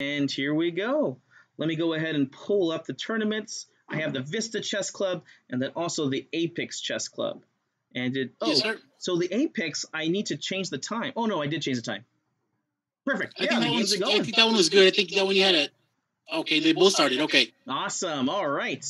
And here we go. Let me go ahead and pull up the tournaments. I have the Vista Chess Club and then also the Apex Chess Club. And Yes, sir. so the Apex, I need to change the time. Oh no, I did change the time. Perfect. I think that one was good. I think that one you had it. Okay, they both started. Okay. Awesome. All right.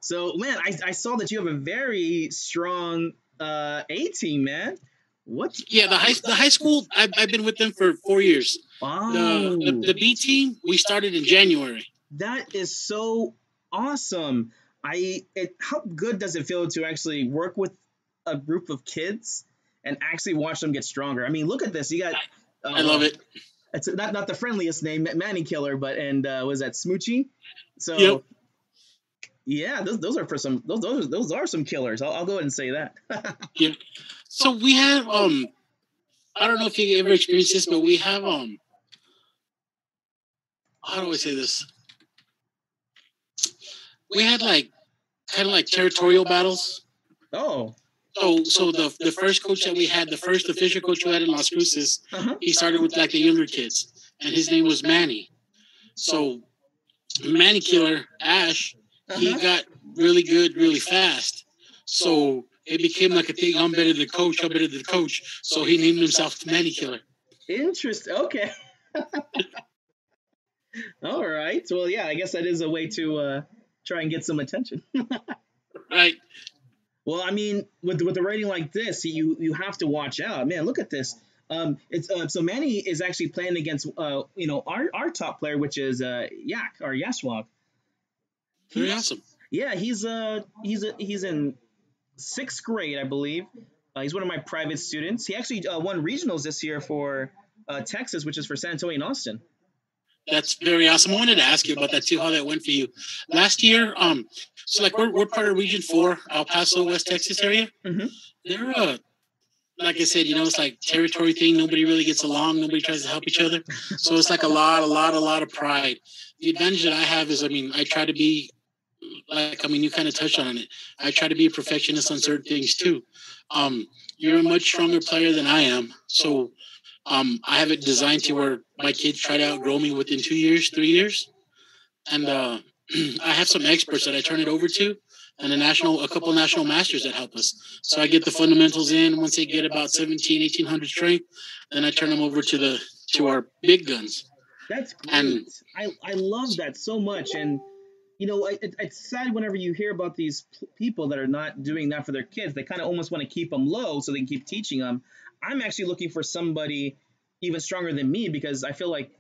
So man, I saw that you have a very strong A team, man. What? Yeah, the high school. I've been with them for 4 years. Wow. The B team we started in January. That is so awesome. How good does it feel to actually work with a group of kids and actually watch them get stronger? I mean, look at this. You got. I love it. It's not the friendliest name, Manny Killer, but was that Smoochie? So. Yep. Yeah, those are for some those are some killers. I'll go ahead and say that. Yeah. So we have I don't know if you ever experienced this, but we have how do I say this? We had kind of like territorial battles. Oh. So the first coach that we had, the first official coach we had in Las Cruces, he started with like the younger kids, and his name was Manny. So Manny Killer Ash, he got really good really fast. So it became like a thing. I'm better than the coach. I'm better than the coach. So he named himself Manny Killer. Interesting. Okay. All right. Well, yeah, I guess that is a way to try and get some attention. Right. Well, I mean, with a rating like this, you have to watch out, man. Look at this. It's so Manny is actually playing against our top player, which is Yak or Yashwag. Very awesome. Yeah, he's in 6th grade, I believe. He's one of my private students. He actually won regionals this year for Texas, which is for San Antonio and Austin. That's very awesome. I wanted to ask you about that too, how that went for you. Last year, so like we're part of Region 4, El Paso, West Texas area. Mm-hmm. They're like I said, it's like territory thing. Nobody really gets along. Nobody tries to help each other. So it's like a lot of pride. The advantage that I have is, I try to be you kind of touched on it. I try to be a perfectionist on certain things too. You're a much stronger player than I am. So I have it designed to where my kids try to outgrow me within 2 years, 3 years. And I have some experts that I turn it over to, and a couple of national masters that help us. So I get the fundamentals in. Once they get about 1,800 strength, then I turn them over to our big guns. That's great. And I love that so much. And it's sad whenever you hear about these people that are not doing that for their kids. They kind of almost want to keep them low so they can keep teaching them. I'm actually looking for somebody even stronger than me, because I feel like,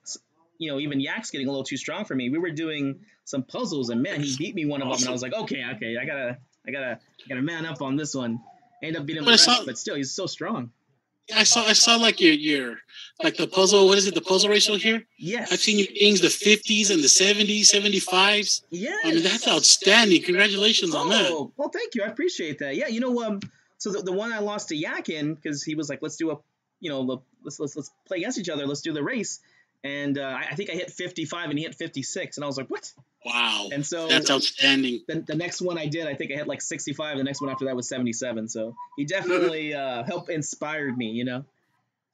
even Yak's getting a little too strong for me. We were doing some puzzles, and man, he beat me one of them, and I was like, okay, I gotta man up on this one. End up beating him, but still, he's so strong. I saw like your like the puzzle. What is it? The puzzle ratio here? Yes. I've seen your things, the 50s and the 70s, 75s. Yeah. That's outstanding. Congratulations on that. Oh, well, thank you. I appreciate that. Yeah, so the one I lost to Yak in, because he was like, let's do let's play against each other. Let's do the race. And I think I hit 55 and he hit 56. And I was like, what? Wow. And so that's outstanding. The next one I did, I think I hit like 65. The next one after that was 77. So he definitely helped inspired me,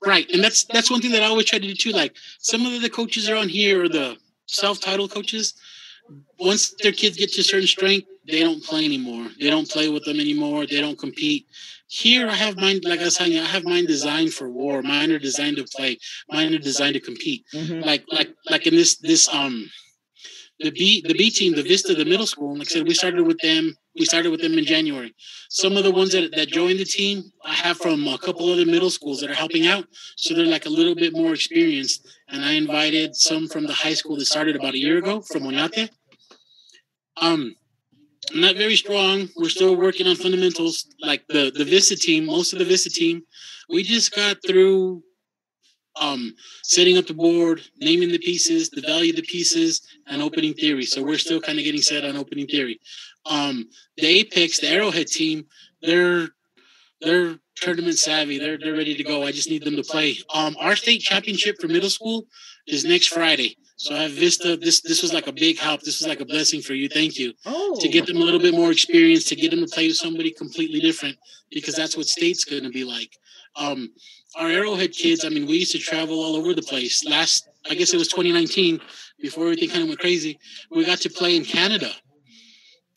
Right. And that's one thing that I always try to do too. Like some of the coaches around here, or the self-titled coaches, once their kids get to a certain strength, they don't play anymore. They don't play with them anymore. They don't compete. Here, I have mine, like I was telling you, I have mine designed for war. Mine are designed to play. Mine are designed to compete. Mm-hmm. Like in this the B team, the Vista, the middle school. Like I said, we started with them in January. Some of the ones that joined the team, I have from a couple other middle schools that are helping out. So they're like a little bit more experienced. And I invited some from the high school that started about a year ago from Oñate. Not very strong. We're still working on fundamentals. Like the Vista team, most of the Vista team, we just got through setting up the board, naming the pieces, the value of the pieces, and opening theory. So we're still kind of getting set on opening theory. The Apex, the Arrowhead team, they're tournament savvy. They're ready to go. I just need them to play. Our state championship for middle school is next Friday. So I have Vista. This was like a big help. This was like a blessing for you. Thank you. Oh. To get them a little bit more experience, to get them to play with somebody completely different, because that's what state's going to be like. our Arrowhead kids, I mean, we used to travel all over the place. I guess it was 2019, before everything kind of went crazy. We got to play in Canada,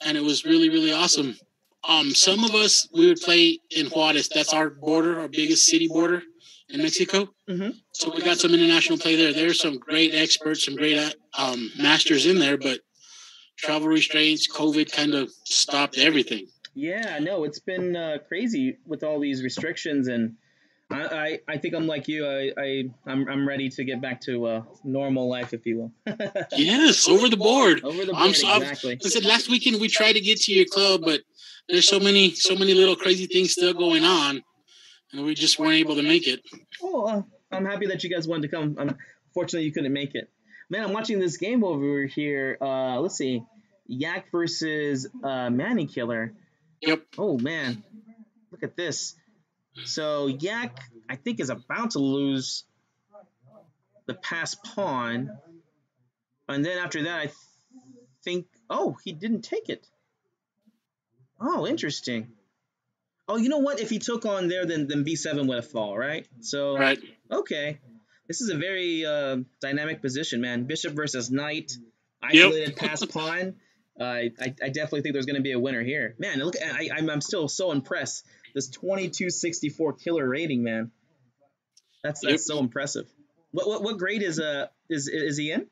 and it was really, really awesome. Some of us, we would play in Juarez. That's our border, our biggest city border in Mexico. Mm-hmm. So we got some international play there. There's some great experts, some great masters in there, but travel restraints, COVID kind of stopped everything. Yeah, no, it's been crazy with all these restrictions, and I think I'm like you. I'm ready to get back to normal life, if you will. Yes, over the board. Over the board, exactly. I said last weekend we tried to get to your club, but there's so many little crazy things still going on, and we just weren't able to make it. Oh, I'm happy that you guys wanted to come. Unfortunately, you couldn't make it. Man, I'm watching this game over here. Let's see, Yak versus Manny Killer. Yep. Oh man, look at this. So Yak, I think, is about to lose the pass pawn, and then after that, I think, oh, he didn't take it. Oh, interesting. Oh, you know what? If he took on there, then B7 would have fall, right? So, right. Okay. This is a very dynamic position, man. Bishop versus knight, isolated pass pawn. I definitely think there's going to be a winner here. Man, look, I'm still so impressed. This 2264 killer rating, man. That's so impressive. What grade is he in?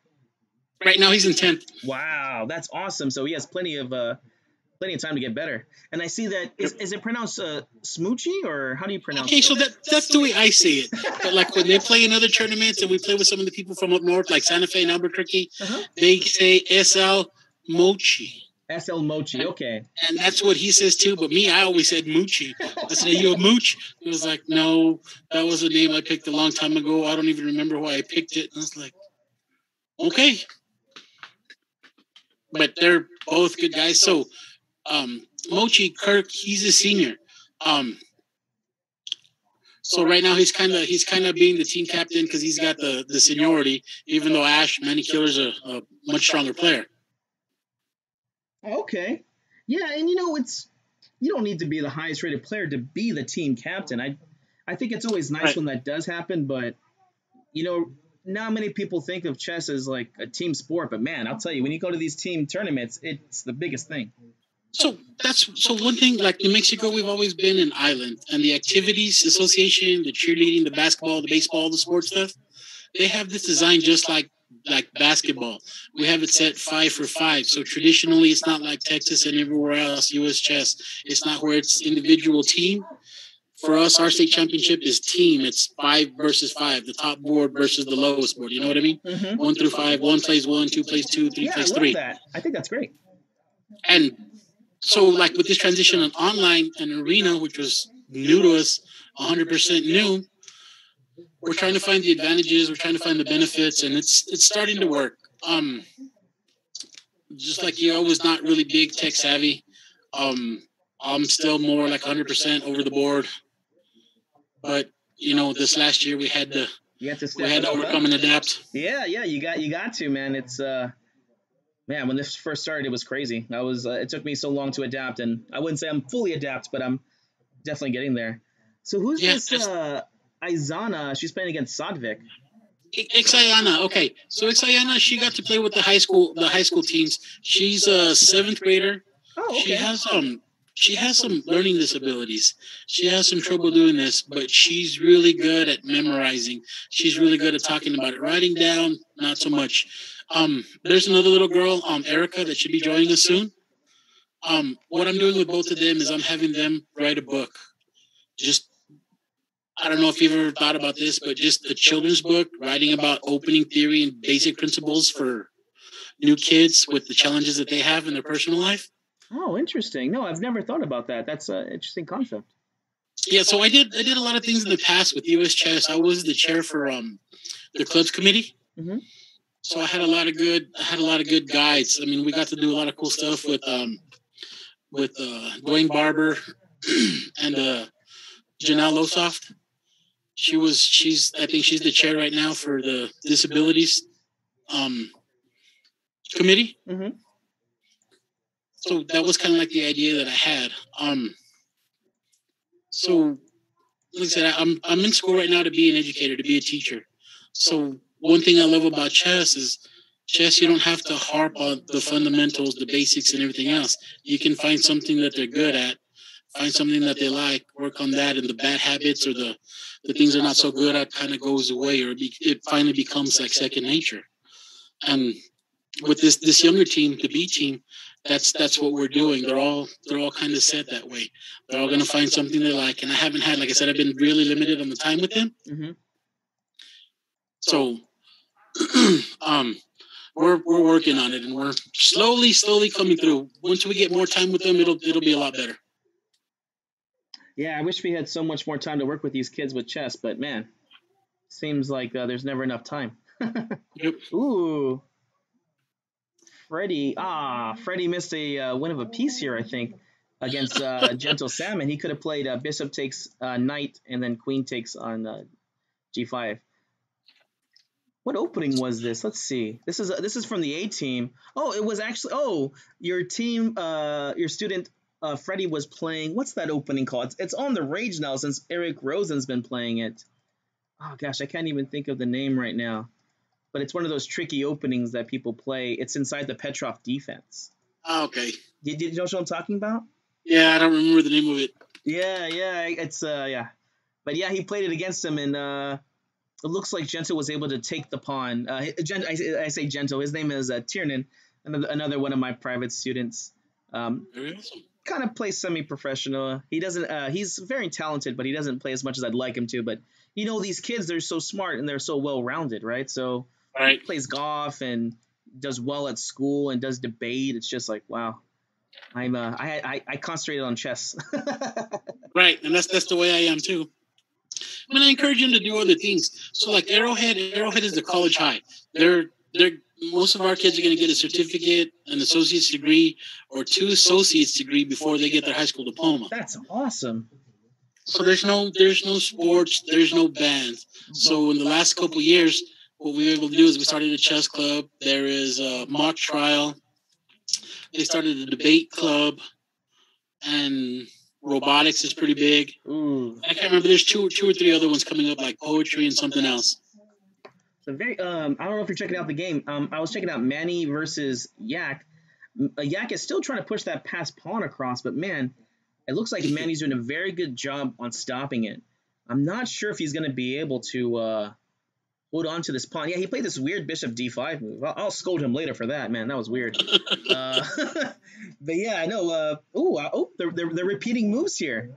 Right now he's in 10th. Wow, that's awesome. So he has plenty of time to get better. And I see that is it pronounced Smoochie, or how do you pronounce it? Okay, so that's the way I see it. But like when they play in other tournaments and we play with some of the people from up north, like Santa Fe and Albuquerque, they say SL Mochi. SL Mochi, okay. And that's what he says too, but me, I always said Moochie. I said, "Are you a mooch?" He was like, "No, that was a name I picked a long time ago. I don't even remember why I picked it." And I was like, "Okay." But they're both good guys. So Mochi Kirk, he's a senior. So right now he's kind of being the team captain because he's got the seniority, even though Ash Manny Killer's a much stronger player. Okay. Yeah, and you don't need to be the highest rated player to be the team captain. I think it's always nice when that does happen, but not many people think of chess as like a team sport, but man, I'll tell you, when you go to these team tournaments, it's the biggest thing. So one thing, like New Mexico, we've always been an island, and the activities association, the cheerleading, the basketball, the baseball, the sports stuff, they have this design just like basketball. We have it set 5 for 5. So traditionally, it's not like Texas and everywhere else, U.S. chess. It's not where it's individual team. For us, our state championship is team. It's 5 versus 5, the top board versus the lowest board. You know what I mean? Mm-hmm. 1 through 5, 1 plays 1, 2 plays 2, 3 plays 3. I love that. I think that's great. And so, like with this transition on online and arena, which was new to us, 100% new, we're trying to find the advantages, we're trying to find the benefits, and it's starting to work. Just like you, I was not really big tech savvy. I'm still more like 100% over the board. But this last year we had to overcome and adapt. Yeah, you got to, man. It's man, when this first started, it was crazy. It took me so long to adapt, and I wouldn't say I'm fully adapt, but I'm definitely getting there. So who's this Izana? She's playing against Sadvik. Ixayana, okay. So Ixayana, she got to play with the high school teams. She's a 7th grader. Oh, okay. She has some learning disabilities. She has some trouble doing this, but she's really good at memorizing. She's really good at talking about it. Writing down, not so much. There's another little girl, Erica, that should be joining us soon. What I'm doing with both of them is I'm having them write a book. I don't know if you've ever thought about this, but just a children's book writing about opening theory and basic principles for new kids with the challenges that they have in their personal life. Oh, interesting. No, I've never thought about that. That's an interesting concept. Yeah, so I did a lot of things in the past with U.S. Chess. I was the chair for the clubs committee. Mm-hmm. So I had a lot of good guides. I mean, we got to do a lot of cool stuff with Dwayne Barber and Janelle Losoft. I think she's the chair right now for the disabilities committee. Mm-hmm. So that was kind of like the idea that I had. So like I said, I'm in school right now to be an educator, to be a teacher. So one thing I love about chess is chess. You don't have to harp on the fundamentals, the basics, and everything else. You can find something that they're good at, find something that they like, work on that, and the bad habits or the things they're not so good at kind of goes away, or it finally becomes like second nature. And with this younger team, the B team, that's what we're doing. They're all kind of set that way. They're all going to find something they like. And I haven't had, like I said, I've been really limited on the time with them. Mm-hmm. So, we're working on it, and we're slowly coming through. Once we get more time with them, it'll be a lot better. Yeah, I wish we had so much more time to work with these kids with chess, but man, seems like there's never enough time. Yep. Ooh. Freddie missed a win of a piece here, I think, against Gentle Salmon. He could have played bishop takes knight and then queen takes on g5. What opening was this? Let's see. This is from the A team. Oh, it was actually your team your student Freddie was playing. What's that opening called? It's on the Rage now since Eric Rosen's been playing it. Oh gosh, I can't even think of the name right now. But it's one of those tricky openings that people play. It's inside the Petrov defense. Oh, okay. Did you know what I'm talking about? Yeah, I don't remember the name of it. Yeah, it's yeah. But yeah, he played it against him, and it looks like Gentle was able to take the pawn. I say Gentle. His name is Tiernan, another one of my private students. Very awesome. Kind of plays semi-professional. He doesn't. He's very talented, but he doesn't play as much as I'd like him to. But you know, these kids, they're so smart and they're so well-rounded, right? So right. He plays golf and does well at school and does debate. It's just like, wow. I concentrated on chess. Right, and that's the way I am too. I mean, I encourage him to do other things. So, like Arrowhead is the college high. They're most of our kids are going to get a certificate, an associate's degree, or 2 associate's degree before they get their high school diploma. That's awesome. So there's no sports, there's no bands. So in the last couple of years, what we were able to do is we started a chess club. There is a mock trial. They started a debate club, and robotics is pretty big. Ooh. I can't remember. There's two or three other ones coming up, like poetry and something else. So very. I don't know if you're checking out the game. I was checking out Manny versus Yak. Yak is still trying to push that pass pawn across, but man, it looks like Manny's doing a very good job on stopping it. I'm not sure if he's going to be able to hold on to this pawn. Yeah, he played this weird bishop d5 move. I'll scold him later for that, man. That was weird. But yeah, I know. They're repeating moves here.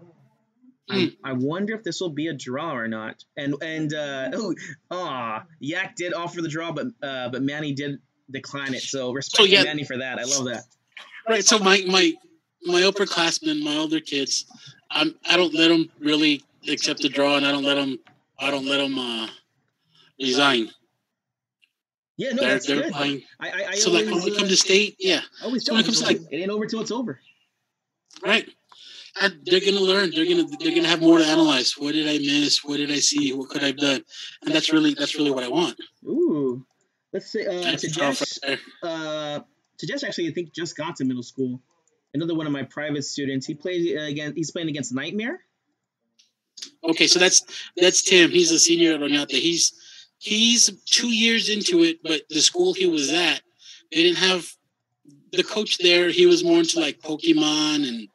I wonder if this will be a draw or not. Yak did offer the draw, but Manny did decline it. So respect Manny for that. I love that. Right. So my upperclassmen, my older kids, I don't let them really accept the draw, and I don't let them resign. Yeah, no, that's good. Playing. So like when we come to state, yeah. Always when it comes to like it ain't over till it's over. Right. And they're gonna learn. They're gonna have more to analyze. What did I miss? What did I see? What could I have done? And that's really what I want. Ooh. Let's say Tajesh actually I think just got to middle school. Another one of my private students. He's playing against Nightmare. Okay, so that's Tim. He's a senior at Oñate. He's 2 years into it, but the school he was at, they didn't have the coach there. He was more into like Pokemon and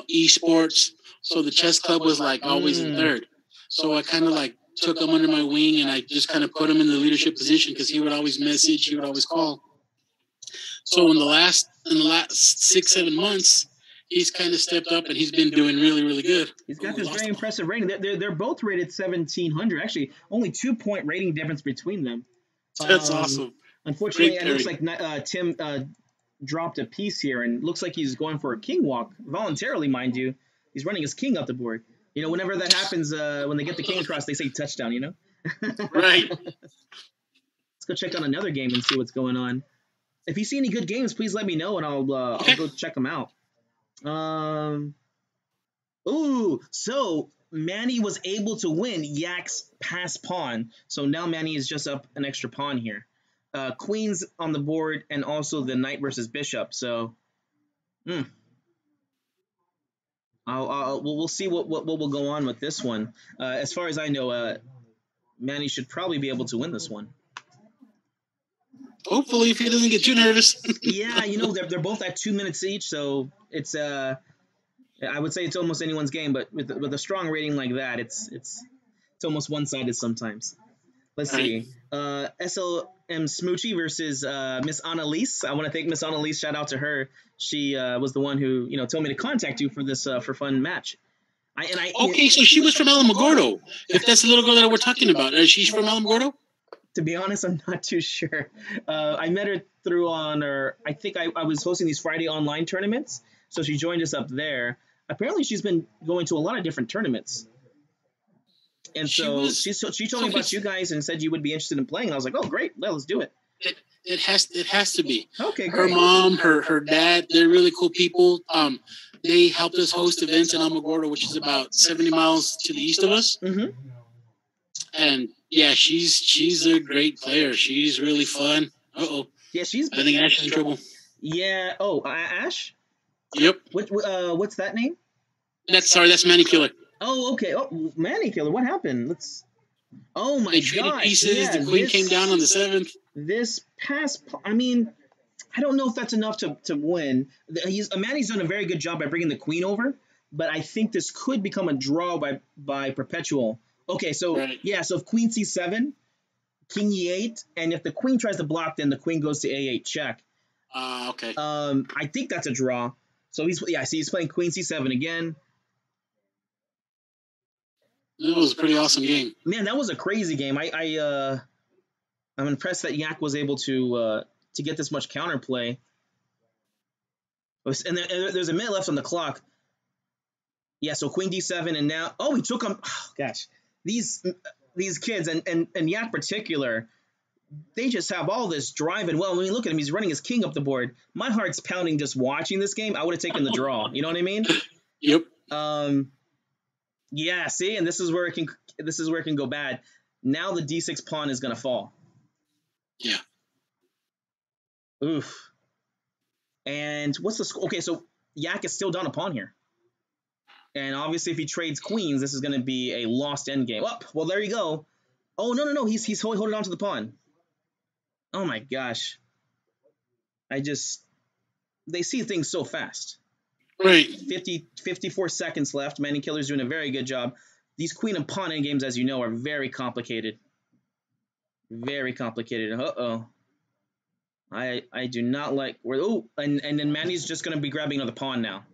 esports. So the chess club was like always in third. So I kind of like took him under my wing, and I just kind of put him in the leadership position because he would always message, he would always call. So in the last 6-7 months, he's kind of stepped up, and he's been doing really, really good. He's got this very impressive rating. They're both rated 1700. Actually, only 2-point rating difference between them. That's awesome. Unfortunately, it looks like Tim dropped a piece here, and looks like he's going for a king walk voluntarily, mind you. He's running his king up the board. You know, whenever that happens, when they get the king across, they say touchdown. You know. Right. Let's go check out another game and see what's going on. If you see any good games, please let me know, and I'll go check them out. So Manny was able to win Yak's pass pawn. So now Manny is just up an extra pawn here. Queen's on the board, and also the knight versus bishop. So, we'll see what will go on with this one. As far as I know, Manny should probably be able to win this one. Hopefully, if he doesn't get too nervous. Yeah, they're both at 2 minutes each, so it's I would say it's almost anyone's game. But with a strong rating like that, it's almost one sided sometimes. Let's see. SLM Smoochie versus Miss Annalise. I want to thank Miss Annalise. Shout out to her. She was the one who told me to contact you for this for fun match. Okay, so she was from Alamogordo. If that's the little girl that we're talking about, she's from Alamogordo. To be honest, I'm not too sure. I met her through I think I was hosting these Friday online tournaments, so she joined us up there. Apparently, she's been going to a lot of different tournaments. And she told me about you guys and said you would be interested in playing. And I was like, oh, great. Well, let's do it. It has to be. Okay, great. Her mom, her dad, they're really cool people. They helped us host events in Alamogordo, which is about 70 miles to the east of us. Mm-hmm. And yeah, she's a great player. She's really fun. Yeah, I think Ash is in trouble. Yeah. Oh, Ash. Yep. What's that name? That's Manny Killer. Oh, okay. Oh, Manny Killer. What happened? Oh my god! They traded pieces. Yeah, the queen came down on the 7th. This past, I don't know if that's enough to win. Manny's done a very good job by bringing the queen over, but I think this could become a draw by Perpetual. Okay, so right. Yeah, so if Queen C7, King E8, and if the queen tries to block, then the queen goes to A8 check. Okay. I think that's a draw. So he's playing Queen C7 again. That was a pretty awesome game. Man, that was a crazy game. I'm impressed that Yak was able to get this much counterplay. And there's a minute left on the clock. Yeah, so Queen D7, and now he took him. Oh gosh, these kids and Yak particular, they just have all this drive and well. When you look at him, he's running his king up the board. My heart's pounding just watching this game. I would have taken the draw. You know what I mean? Yep. Yeah, see, and this is where it can go bad. Now the D6 pawn is gonna fall. Yeah. Oof. And what's the score? Okay, so Yak is still down a pawn here. And obviously if he trades queens, this is gonna be a lost endgame. Oh, well there you go. Oh no, he's holding on to the pawn. Oh my gosh. They see things so fast. Right. 54 seconds left. Manny Killer's doing a very good job. These queen and pawn endgames, as you know, are very complicated. Very complicated. Uh-oh. I do not like and then Manny's just gonna be grabbing another pawn now.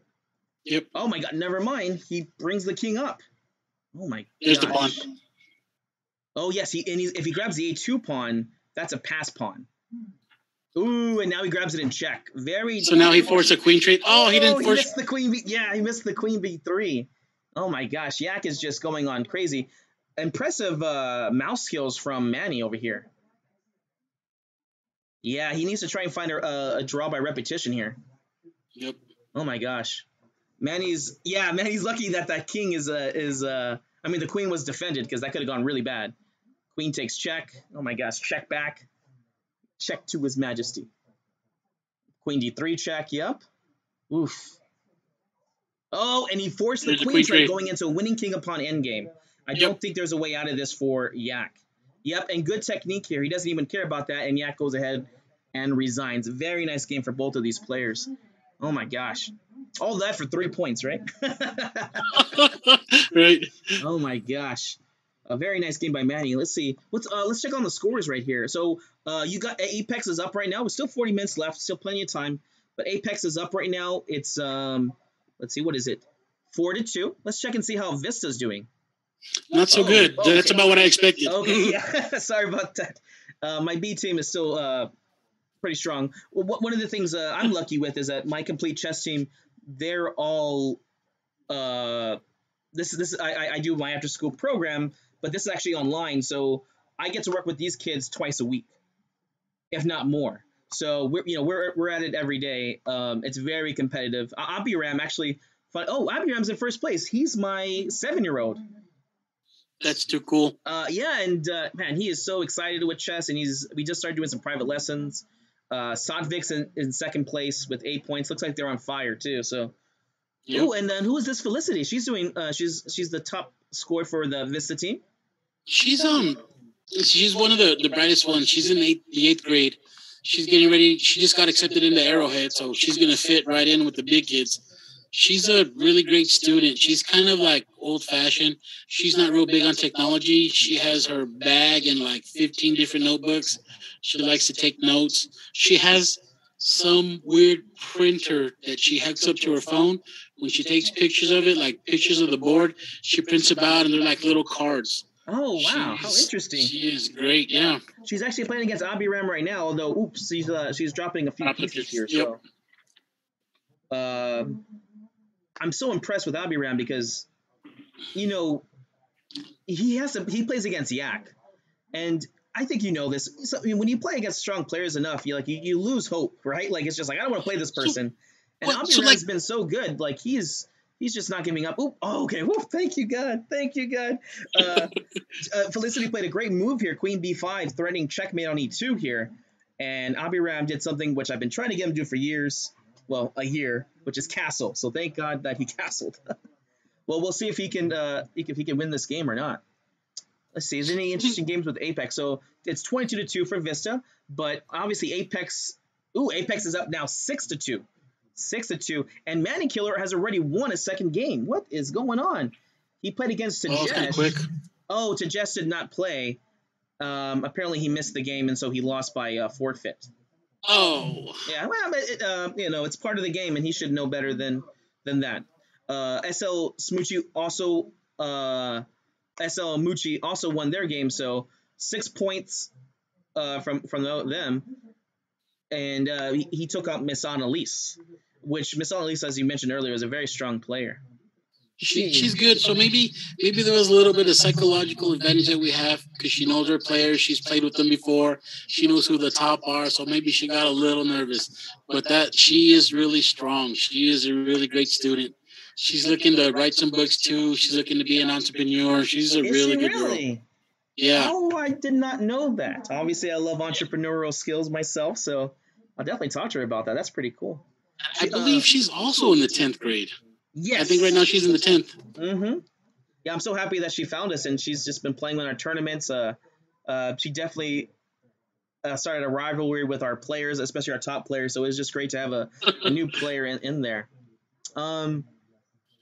Yep. Oh my god, never mind. He brings the king up. Oh my god. There's the pawn. Oh yes, if he grabs the A2 pawn, that's a pass pawn. Ooh, and now he grabs it in check. So now he forced a queen trade. He didn't force. He missed the queen. He missed the queen B3. Oh my gosh, Yak is just going on crazy. Impressive mouse skills from Manny over here. Yeah, he needs to try and find a draw by repetition here. Yep. Oh my gosh, Manny's lucky that king the queen was defended because that could have gone really bad. Queen takes check. Oh my gosh, check back. Check to His Majesty. Queen D3 check. Yep. Oof. Oh, and he forced the queen trade going into a winning king upon endgame. I don't think there's a way out of this for Yak. Yep, and good technique here. He doesn't even care about that, and Yak goes ahead and resigns. Very nice game for both of these players. Oh my gosh. All that for 3 points, right? Right. Oh my gosh. A very nice game by Manny. Let's see. Let's check on the scores right here. So you got Apex is up right now. There's still 40 minutes left. Still plenty of time. But Apex is up right now. It's let's see, what is it? 4-2. Let's check and see how Vista's doing. Not so good. Okay. That's about what I expected. Okay, yeah. Sorry about that. My B team is still pretty strong. Well, one of the things I'm lucky with is that my complete chess team, they're all I do my after school program, but this is actually online, so I get to work with these kids twice a week, if not more. So we're at it every day. It's very competitive. Abiram actually. Abiram's in first place. He's my 7-year-old. That's too cool. Yeah, and man, he is so excited with chess, and we just started doing some private lessons. Sadvik's in second place with 8 points. Looks like they're on fire too. So Yep. Oh, and then who is this Felicity? She's doing. She's the top scorer for the Vista team. She's one of the brightest ones. She's in the eighth grade. She's getting ready. She just got accepted into Arrowhead, so she's gonna fit right in with the big kids. She's a really great student. She's kind of like old fashioned. She's not real big on technology. She has her bag and like 15 different notebooks. She likes to take notes. She has some weird printer that she hooks up to her phone. When she takes pictures of it, like pictures of the board, she prints them out and they're like little cards. Oh wow, how interesting! She is great, yeah. She's actually playing against Abiram right now. Although, oops, she's dropping a few pieces here. Yep. So, I'm so impressed with Abiram because, he plays against Yak, and I think you know this. So, when you play against strong players enough, you lose hope, right? Like it's just like I don't want to play this person. And Abiram's been so good, like he's just not giving up. Oop, oh, okay. Woo, thank you, God. Thank you, God. Felicity played a great move here. Queen B5, threatening checkmate on E2 here. And Abiram did something which I've been trying to get him to do for years. Well, a year, which is castle. So thank God that he castled. Well, we'll see if he can win this game or not. Let's see. Is there any interesting games with Apex? So it's 22-2 for Vista, but obviously Apex is up now 6-2. 6-2, and Manny Killer has already won a second game. What is going on? He played against Tajesh. Oh, Tajesh did not play. Apparently he missed the game, and so he lost by forfeit. Oh. Yeah, well, it's part of the game, and he should know better than that. SL Smoochie also won their game, so 6 points from them, and he took out Miss Annalise. Which Miss Annalise, as you mentioned earlier, is a very strong player. She's good. So maybe there was a little bit of psychological advantage that we have because she knows her players. She's played with them before. She knows who the top are. So maybe she got a little nervous. But she is really strong. She is a really great student. She's looking to write some books too. She's looking to be an entrepreneur. She's a really good girl. Yeah. Oh, I did not know that. Obviously, I love entrepreneurial skills myself, so I'll definitely talk to her about that. That's pretty cool. I believe she's also in the 10th grade. Yes. I think right now she's in the 10th. Mm-hmm. Yeah, I'm so happy that she found us, and she's just been playing in our tournaments. She definitely started a rivalry with our players, especially our top players, so it was just great to have a new player in there. SL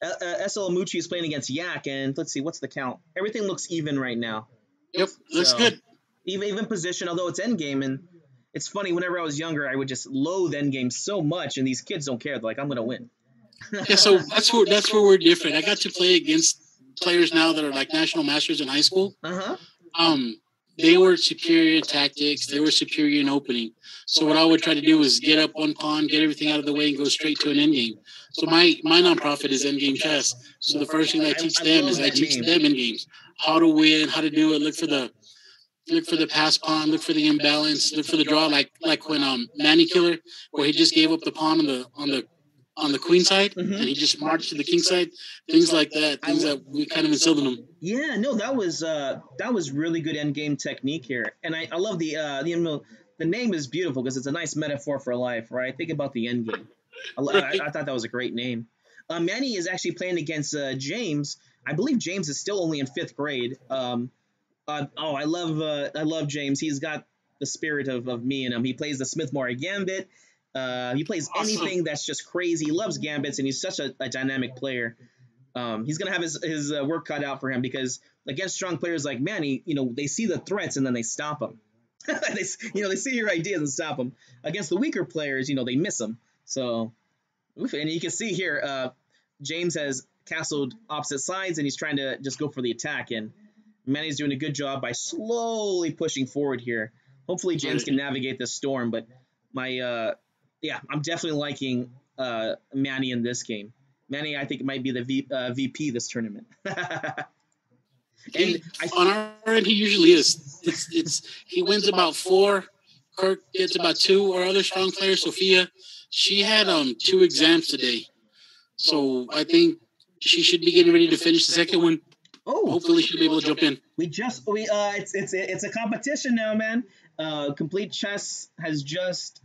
Amuchi is playing against Yak, and let's see, what's the count? Everything looks even right now. Yep, looks good. Even position, although it's endgame, and it's funny, whenever I was younger, I would just loathe endgame so much, and these kids don't care. They're like, I'm going to win. Yeah, so that's where we're different. I got to play against players now that are like national masters in high school. They were superior in tactics. They were superior in opening. So what I would try to do is get up one pawn, get everything out of the way, and go straight to an endgame. So my nonprofit is Endgame Chess. So the first thing I teach them is I teach them endgames, how to win, how to do it. Look for the pass pawn, look for the imbalance, look for the draw. Like when Manny Killer, where he just gave up the pawn on the queen side, and he just marched to the king side. Things like that. Things that we kind of instilled in him. Yeah, no, that was really good end game technique here, and I love the name is beautiful because it's a nice metaphor for life, right? Think about the end game. I thought that was a great name. Manny is actually playing against James. I believe James is still only in 5th grade. I love James. He's got the spirit of me in him. He plays the Smithmore Gambit. He plays anything that's just crazy. He loves gambits, and he's such a dynamic player. He's gonna have his work cut out for him because against strong players like Manny, they see the threats and then they stop them. they see your ideas and stop them. Against the weaker players, they miss them. So, and you can see here, James has castled opposite sides, and he's trying to just go for the attack. And Manny's doing a good job by slowly pushing forward here. Hopefully, James can navigate this storm. But I'm definitely liking Manny in this game. Manny, I think, might be the VP this tournament. On our end, he usually is. He wins about 4. Kirk gets about 2. Our other strong player, Sophia, she had 2 exams today. So I think she should be getting ready to finish the second one. Oh, hopefully she'll be able to jump in. It's a competition now, man. Complete Chess has just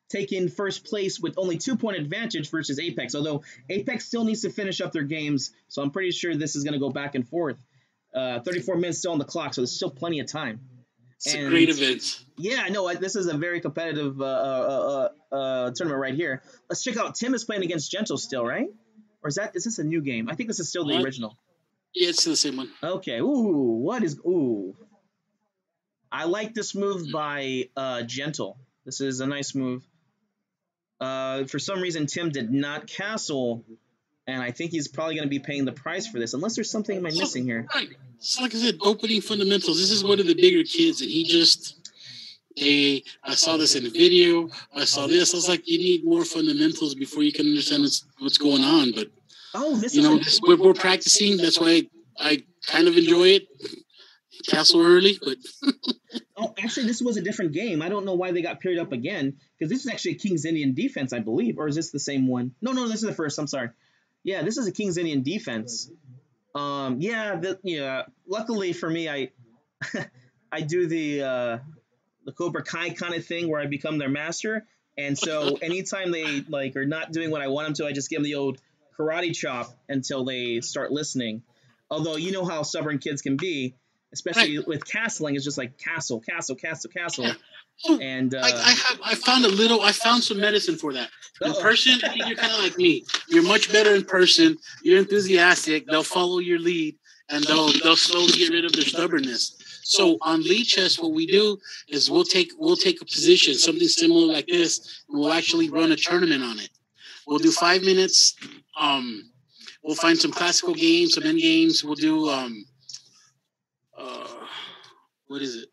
taking first place with only 2-point advantage versus Apex. Although Apex still needs to finish up their games, so I'm pretty sure this is going to go back and forth. 34 minutes still on the clock, so there's still plenty of time. It's a great event. Yeah, no, this is a very competitive tournament right here. Let's check out. Tim is playing against Gentle still, right? Or is this a new game? I think this is still the original. Yeah, it's the same one. Okay. Ooh. I like this move by Gentle. This is a nice move. For some reason, Tim did not castle, and I think he's probably going to be paying the price for this, unless there's something am I missing here. Right. It's like I said, opening fundamentals. This is one of the bigger kids, and he just... I saw this in the video. I saw this. I was like, you need more fundamentals before you can understand what's going on. But we're practicing. That's why I kind of enjoy it. Castle early, but actually, this was a different game. I don't know why they got paired up again, because this is actually a King's Indian defense, I believe, or is this the same one? No, this is the first. I'm sorry. Yeah, this is a King's Indian defense. Luckily for me, I I do the Cobra Kai kind of thing where I become their master. And so anytime they are not doing what I want them to, I just give them the old karate chop until they start listening. Although you know how stubborn kids can be, especially with castling. It's just like castle. Yeah. And I found some medicine for that. In person, I think you're kind of like me. You're much better in person. You're enthusiastic. They'll follow your lead, and they'll slowly get rid of their stubbornness. So on lead chess, what we do is we'll take a position, something similar like this, and we'll actually run a tournament on it. We'll do 5 minutes. We'll find some classical games, some end games. We'll do what is it?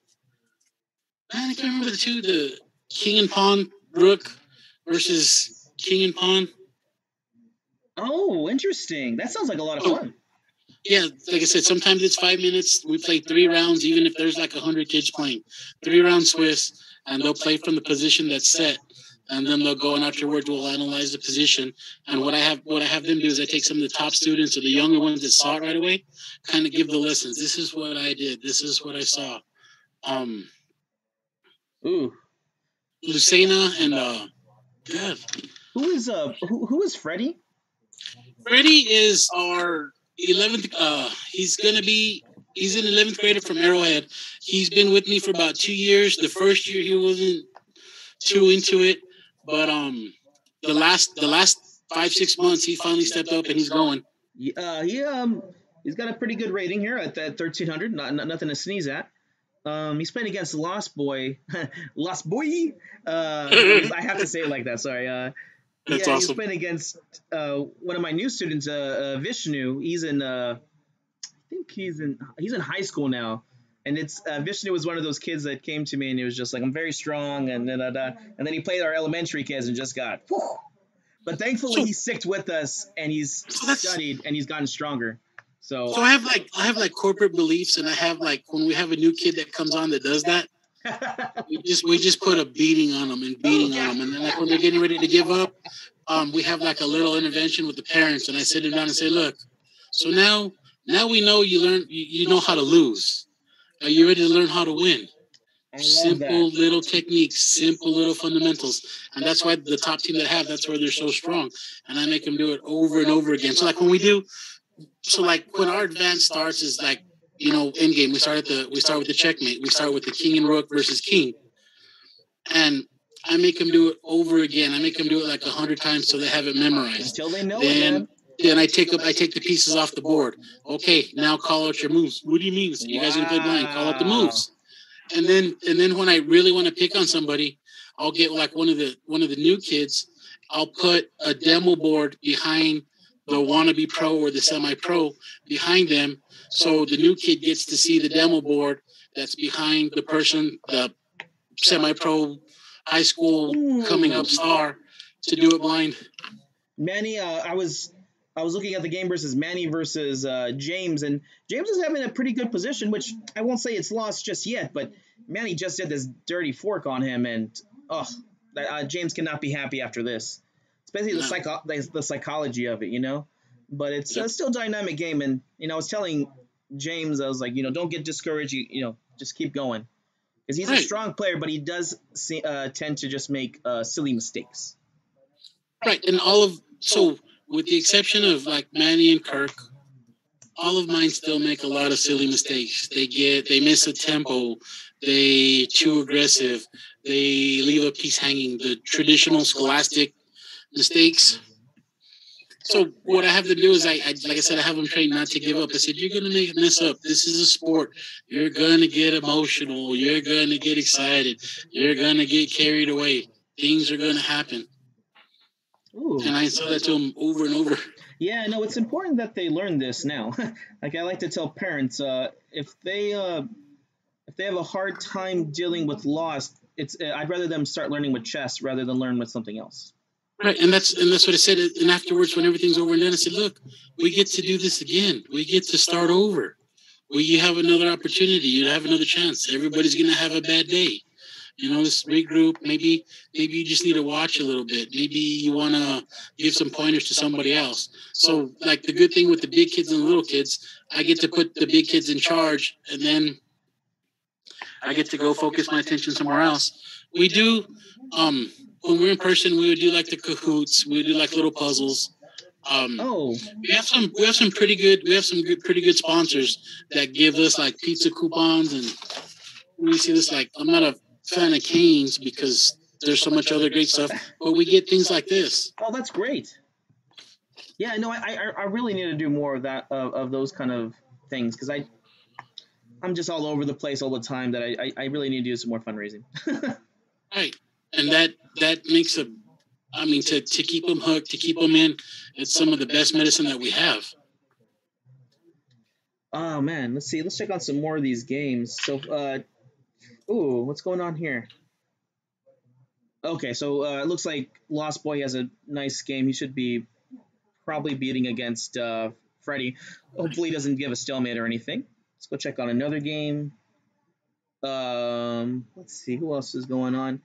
Man, I can't remember the two. The king and pawn rook versus king and pawn. Oh, interesting. That sounds like a lot of fun. Yeah, like I said, sometimes it's 5 minutes. We play 3 rounds, even if there's like 100 kids playing. 3 round Swiss, and they'll play from the position that's set, and then they'll go and afterwards we'll analyze the position. And what I have them do is I take some of the top students or the younger ones that saw it right away, kind of give the lessons. This is what I did. This is what I saw. Lucena and God. Who is Freddie? Freddie is our 11th. He's in 11th grader from Arrowhead. He's been with me for about 2 years. The first year he wasn't too into it, but the last 5-6 months he finally stepped up and he's going. He's got a pretty good rating here at that 1300. Nothing to sneeze at. He's playing against Lost Boy. Lost Boy. I have to say it like that. Sorry. That's awesome. He's playing against one of my new students, Vishnu. He's in, I think he's in high school now, and it's Vishnu was one of those kids that came to me and he was just like, I'm very strong, and then he played our elementary kids and just got. Whew. But thankfully he sticked with us and he's studied and he's gotten stronger. So I have like corporate beliefs, and I have like when we have a new kid that comes on that does that, we just put a beating on them, and then like when they're getting ready to give up, we have like a little intervention with the parents, and I sit them down and say, look, so now we know you know how to lose. Are you ready to learn how to win? Simple little techniques, simple little fundamentals, and that's why the top team that I have, that's where they're so strong, and I make them do it over and over again. So like when when our advance starts is like, end game, we start with the checkmate. We start with the king and rook versus king. And I make them do it over again. I make them do it like 100 times till they have it memorized. Until they know it. Then I take the pieces off the board. Okay, now call out your moves. What do you mean? So you guys are gonna play blind, call out the moves. And then when I really want to pick on somebody, I'll get like one of the new kids. I'll put a demo board behind the wannabe pro or the semi-pro behind them, so the new kid gets to see the demo board that's behind the person, the semi-pro high school coming up star, to do it blind. Manny, I was looking at the game versus Manny versus James, and James is having a pretty good position, which I won't say it's lost just yet, but Manny just did this dirty fork on him, and James cannot be happy after this. Especially the psychology of it, But it's still a dynamic game, and I was telling James, I was like, don't get discouraged, just keep going. because he's a strong player, but he does tend to just make silly mistakes. Right, and so with the exception of like Manny and Kirk, all of mine still make a lot of silly mistakes. They miss a tempo, they too aggressive, they leave a piece hanging. The traditional scholastic mistakes. So what I have to do is, I like I said, I have them trained not to give up. I said, you're going to mess up. This is a sport. You're going to get emotional. You're going to get excited. You're going to get carried away. Things are going to happen. Ooh. And I saw that to them over and over. Yeah, no, it's important that they learn this now. Like I like to tell parents, if they have a hard time dealing with loss, I'd rather them start learning with chess rather than learn with something else. Right, and that's what I said. And afterwards, when everything's over and done, I said, "Look, we get to do this again. We get to start over. You have another opportunity. You have another chance. Everybody's going to have a bad day. Let's regroup. Maybe you just need to watch a little bit. Maybe you want to give some pointers to somebody else." So, like the good thing with the big kids and the little kids, I get to put the big kids in charge, and then I get to go focus my attention somewhere else. We do. When we're in person, we would do like the Kahoots. We would do like little puzzles. We have some pretty good sponsors that give us like pizza coupons, and we see this. Like, I'm not a fan of Cane's because there's so much other great stuff, but we get things like this. Oh, that's great. Yeah, no, I really need to do more of that, of those kind of things, because I'm just all over the place all the time. That I really need to do some more fundraising. Right. And that makes to keep them hooked, to keep them in, it's some of the best medicine that we have. Oh man, let's see. Let's check on some more of these games. So, what's going on here? Okay, so it looks like Lost Boy has a nice game. He should be probably beating against Freddy. Hopefully, he doesn't give a stalemate or anything. Let's go check on another game. Let's see who else is going on.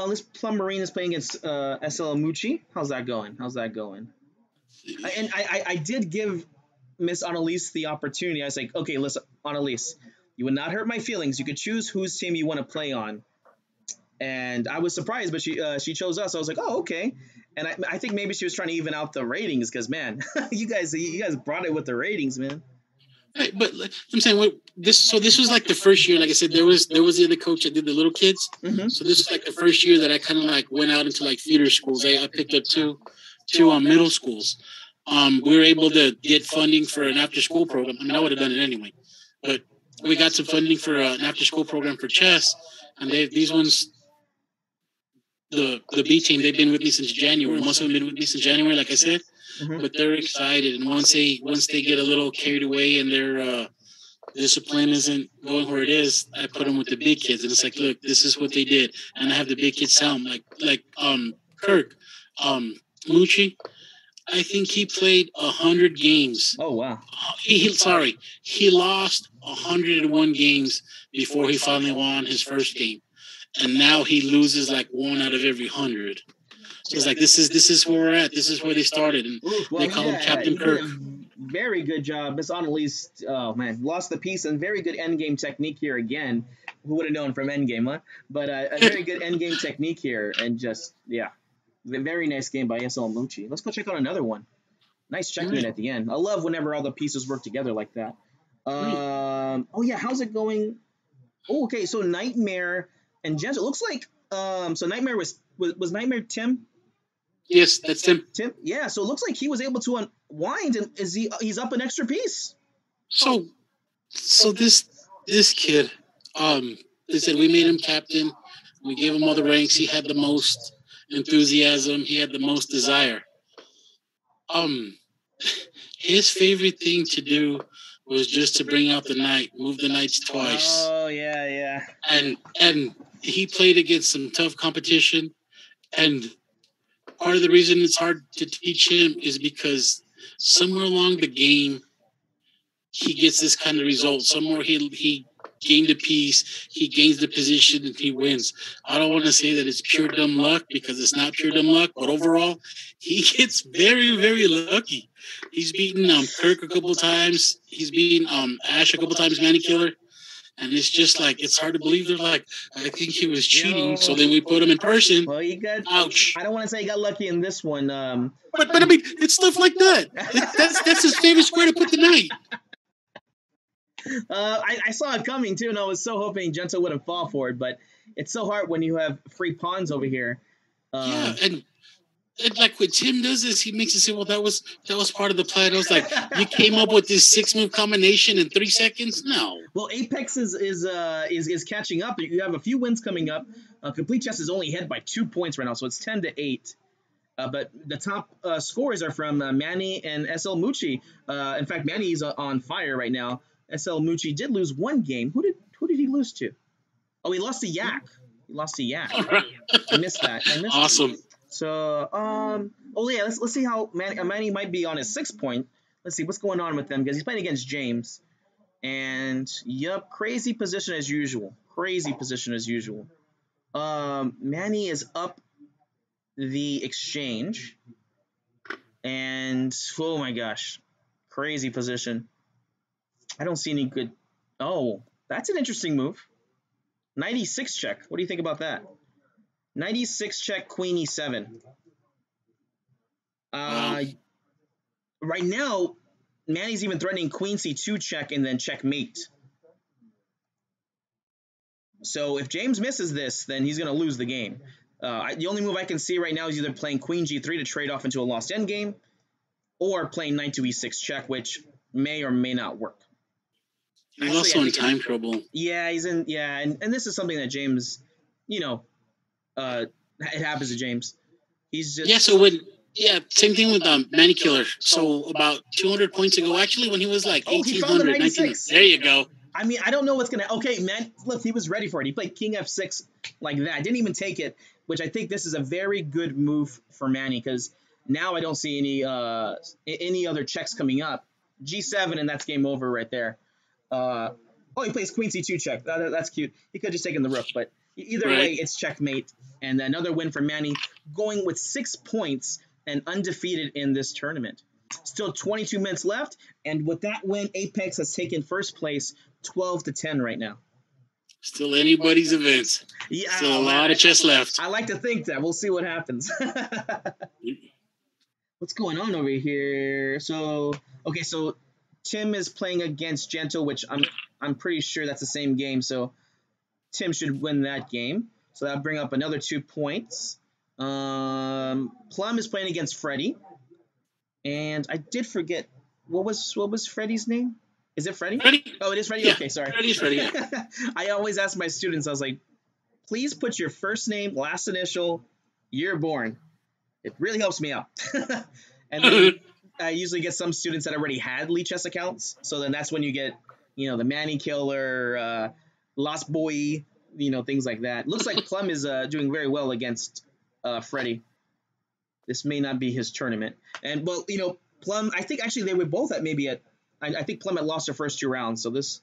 This Plum Marine is playing against SL Amuchi. How's that going? And I did give Miss Annalise the opportunity. I was like, okay, listen, Annalise, you would not hurt my feelings. You could choose whose team you want to play on. And I was surprised, but she chose us. I was like, oh, okay. And I think maybe she was trying to even out the ratings because, man, you guys brought it with the ratings, man. Right, but I'm saying this was like the first year. Like I said, there was the other coach that did the little kids. Mm-hmm. So this was like the first year that I kind of like went out into like feeder schools. I picked up two middle schools. We were able to get funding for an after school program. I mean, I would have done it anyway, but we got some funding for an after school program for chess. And these ones, the B team, they've been with me since January. Most of them have been with me since January, like I said. Mm-hmm. But they're excited, and once they get a little carried away and their discipline isn't going where it is, I put them with the big kids, and it's like, look, this is what they did, and I have the big kids tell them, like Kirk, Mucci, I think he played 100 games. Oh wow! He lost 101 games before he finally won his first game, and now he loses like 1 out of every 100. So it's like this is where we're at. This is where they started, and they call him Captain Kirk. Very good job, Miss Annalise. Oh man, lost the piece and very good endgame technique here again. Who would have known from endgame, huh? But a very good endgame technique here, and just very nice game by SL Mucci. Let's go check out another one. Nice checkmate at the end. I love whenever all the pieces work together like that. How's it going? Oh, okay, so Nightmare and Jens. It looks like so Nightmare was Nightmare Tim. Yes, that's Tim. Tim, yeah. So it looks like he was able to unwind, and he's up an extra piece. So this kid, they said we made him captain. We gave him all the ranks. He had the most enthusiasm. He had the most desire. His favorite thing to do was just to bring out the knight, move the knights twice. Oh yeah. And he played against some tough competition, and part of the reason it's hard to teach him is because somewhere along the game, he gets this kind of result. Somewhere he gained a piece, he gains the position, and he wins. I don't want to say that it's pure dumb luck because it's not pure dumb luck, but overall, he gets very, very lucky. He's beaten Kirk a couple of times. He's beaten Ash a couple of times, Manny Killer. And it's just like, it's hard to believe. They're like, I think he was cheating. So then we put him in person. Well, he got. Ouch. I don't want to say he got lucky in this one. But I mean, it's stuff like that. That's his favorite square to put the knight. I saw it coming too, and I was so hoping Gento wouldn't fall for it. But it's so hard when you have free pawns over here. Yeah, and like when Tim does this, he makes it say, "Well, that was part of the plan." I was like, "You came up with this 6-move combination in 3 seconds?" No. Well, Apex is catching up. You have a few wins coming up. Complete Chess is only ahead by 2 points right now, so it's 10-8. But the top scores are from Manny and SL Mucci. In fact, Manny is on fire right now. SL Mucci did lose one game. Who did he lose to? Oh, he lost to Yak. I missed that. Awesome. That. So, yeah, let's see how Manny might be on his 6 point. Let's see what's going on with them because he's playing against James. And, yep, crazy position as usual. Manny is up the exchange. And, oh my gosh, crazy position. I don't see any good. Oh, that's an interesting move. 96 check. What do you think about that? 96 check, Queen E7. Right now, Manny's even threatening Queen C2 check and then checkmate. So if James misses this, then he's going to lose the game. The only move I can see right now is either playing Queen G3 to trade off into a lost endgame, or playing Knight to E6 check, which may or may not work. He's also in time trouble. Yeah, he's in. Yeah, and this is something that James, it happens to James. He's just same thing with Manny Killer. So about 200 points ago, actually, when he was like 1800, 1900. There you go. I mean, I don't know what's gonna. Okay, man, look, he was ready for it. He played King F6 like that. Didn't even take it, which I think this is a very good move for Manny because now I don't see any other checks coming up. G7 and that's game over right there. He plays Queen C2 check. That's cute. He could have just taken the rook, but either way, it's checkmate. And another win for Manny, going with 6 points and undefeated in this tournament. Still 22 minutes left, and with that win, Apex has taken first place 12-10 right now. Still anybody's event. Yeah, still a lot of chess left. I like to think that. We'll see what happens. What's going on over here? So Tim is playing against Gento, which I'm pretty sure that's the same game. So Tim should win that game. So that'll bring up another 2 points. Plum is playing against Freddy, and I did forget what was Freddy's name. Is it Freddy? Freddy. Oh, it is Freddy. Yeah, okay, sorry. Freddy's Freddy. Yeah. I always ask my students. I was like, please put your first name, last initial, year born. It really helps me out. And then I usually get some students that already had Lee Chess accounts. So then that's when you get, the Manny Killer, Lost Boy, things like that. Looks like Plum is doing very well against Freddy. This may not be his tournament. And, well, Plum, I think actually they were both at I think Plum had lost her first 2 rounds. So this,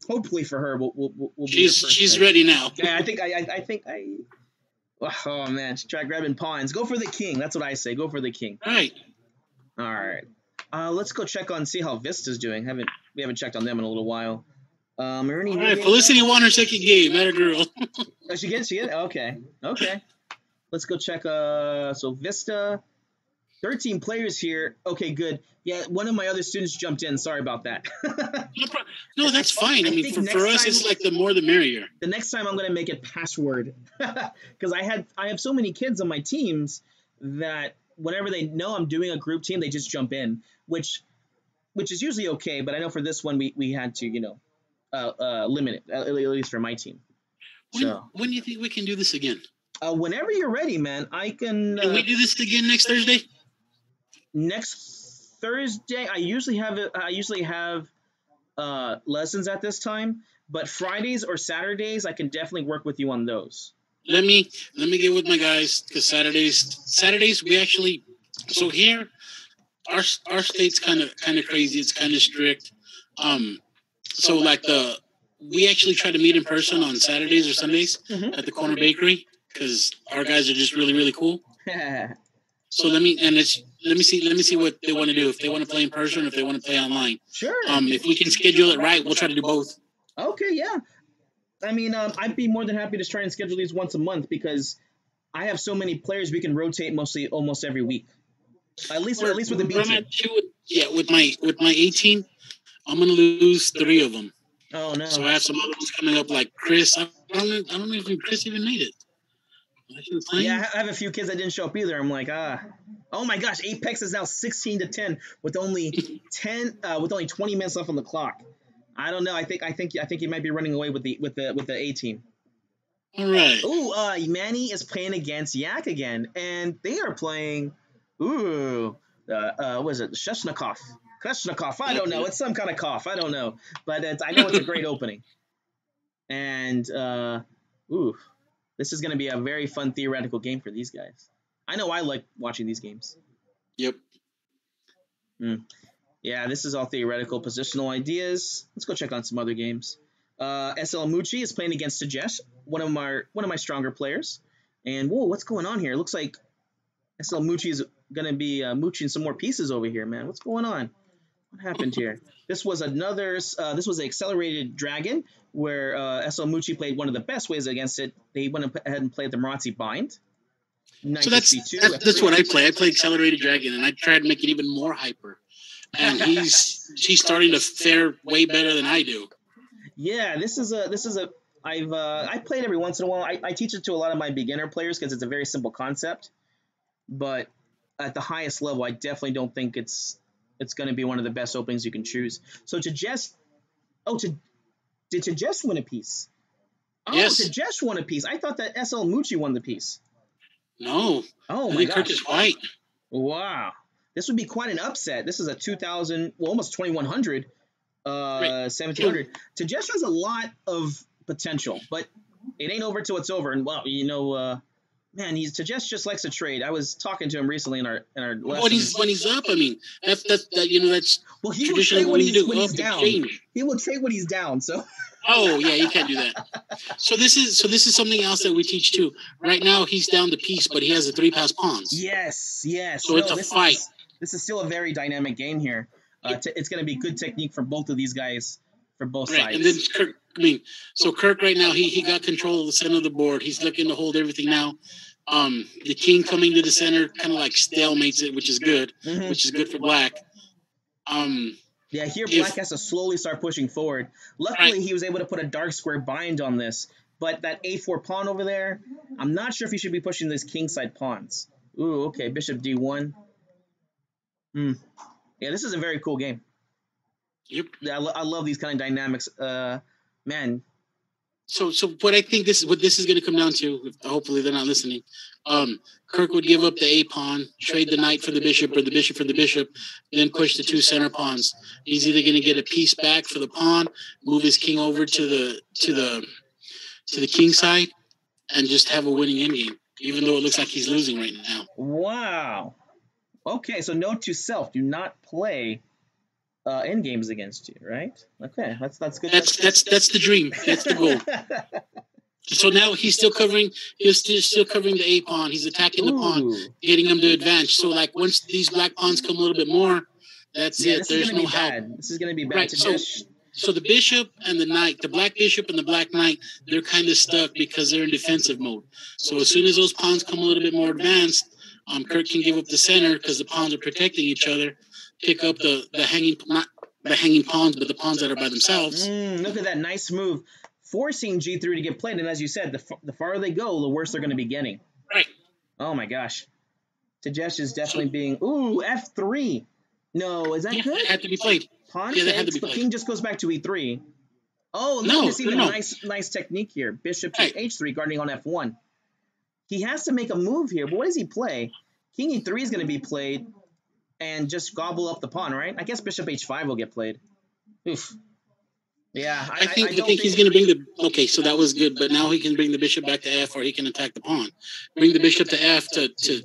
hopefully for her, will be she's ready now. Yeah, I think oh, man, she tried grabbing pawns. Go for the king. That's what I say. Go for the king. Right. All right. Let's go see how Vista's doing. We haven't checked on them in a little while. Ernie. All right, Felicity won her second game. That a girl. Oh, she gets. Okay. Let's go check. So Vista, 13 players here. Okay, good. Yeah, one of my other students jumped in. Sorry about that. No, that's fine. I mean, for us, it's like the more the merrier. The next time I'm going to make it password because I have so many kids on my teams that whenever they know I'm doing a group team, they just jump in, which is usually okay. But I know for this one, we had to, limit it, at least for my team. When do you think we can do this again? Whenever you're ready, man. I can. Can we do this again next Thursday? Next Thursday, I usually have lessons at this time, but Fridays or Saturdays, I can definitely work with you on those. Let me get with my guys because Saturdays we actually. So here, our state's kind of crazy. It's kind of strict. So like we actually try to meet in person on Saturdays or Sundays at the corner bakery because our guys are just really, really cool. So let me see what they want to do. If they want to play in person, or if they want to play online. Sure. If we can schedule it right, we'll try to do both. Okay, yeah. I mean, I'd be more than happy to try and schedule these once a month because I have so many players we can rotate mostly almost every week. At least with the B Where I'm team. at too, with my 18, I'm gonna lose 3 of them. Oh So no. I have some other ones coming up, like Chris. I don't know if Chris even made it. I should Yeah, playing. I have a few kids that didn't show up either. I'm like, oh my gosh, Apex is now 16-10 with only 20 minutes left on the clock. I don't know. I think he might be running away with the A team. All right. Ooh, Manny is playing against Yak again, and they are playing. Ooh, what is it? Sheshnikov. Kleshnikov. I don't know. It's some kind of cough. I don't know, but I know it's a great opening. And ooh, this is going to be a very fun theoretical game for these guys. I know I like watching these games. Yep. Yeah, this is all theoretical positional ideas. Let's go check on some other games. SL Mucci is playing against Tajesh, one of my stronger players. And whoa, what's going on here? It looks like SL Mucci is gonna be mooching some more pieces over here, man. What's going on? What happened here? This was This was an accelerated dragon where SL Mucci played one of the best ways against it. They went ahead and played the Marazzi bind. So Knight to that's C2. that's what I play. I play Accelerated Dragon, and I tried to make it even more hyper. And he's starting to fare way better than I do. Yeah, this is a I played every once in a while. I teach it to a lot of my beginner players because it's a very simple concept. But at the highest level, I definitely don't think it's going to be one of the best openings you can choose. So to just did to just win a piece? Oh, to Yes. just won a piece. I thought that SL Mucci won the piece. No. Oh I my think Kirk gosh! is white. Wow, this would be quite an upset. This is a 2,000, well, almost 2,100, Right. 1,700. Tajesh has a lot of potential, but it ain't over till it's over. And well, man, Tajesh just likes to trade. I was talking to him recently in our lessons. When he's up, I mean, that's Well, he will traditionally trade what when we do. he's Up down. exchange. He will trade when he's down. So Oh yeah, you can't do that. So this is something else that we teach too. Right now he's down the piece, but he has the 3-pass pawns. yes. So it's a fight. This is still a very dynamic game here. It's going to be good technique for both of these guys, for both Right, sides. and then Kirk. So Kirk right now he got control of the center of the board. He's looking to hold everything now. The king coming to the center kind of like stalemates it, which is good, which is good for black. Yeah, here black has to slowly start pushing forward. Luckily, he was able to put a dark square bind on this, but that A4 pawn over there, I'm not sure if he should be pushing these kingside pawns. Ooh, okay, bishop D1. Yeah, this is a very cool game. Yep. I love these kind of dynamics. Man. So what I think this is going to come down to, hopefully they're not listening. Kirk would give up the A pawn, trade the knight for the bishop or the bishop for the bishop, then push the 2 center pawns. He's either going to get a piece back for the pawn, move his king over to the king side, and just have a winning endgame, even though it looks like he's losing right now. Wow. Okay, so note to self: do not play end games against you, right? Okay, that's good. That's the dream. That's the goal. So now he's still covering. He's still covering the A pawn. He's attacking the pawn, getting him to advance. So like once these black pawns come a little bit more, that's it. There's no help. This is going to be bad. Right. So the bishop and the knight, the black bishop and the black knight, they're kind of stuck because they're in defensive mode. So as soon as those pawns come a little bit more advanced, Kirk can give up the center because the pawns are protecting each other. Pick up the hanging, not the hanging pawns, but the pawns that are by themselves. Look at that nice move, forcing G3 to get played. And as you said, the farther they go, the worse they're going to be getting. Right. Oh my gosh. Tajesh is definitely being F3. No, is that good? It had to be played. Pawn takes, but king just goes back to E3. Oh, look at this nice technique here. Bishop to H3, guarding on F1. He has to make a move here, but what does he play? King E3 is going to be played and just gobble up the pawn, right? I guess Bishop H5 will get played. Oof. Yeah, I think he's going to bring the... Okay, so that was good, but now he can bring the bishop back to F, or he can attack the pawn. Bring the bishop to F to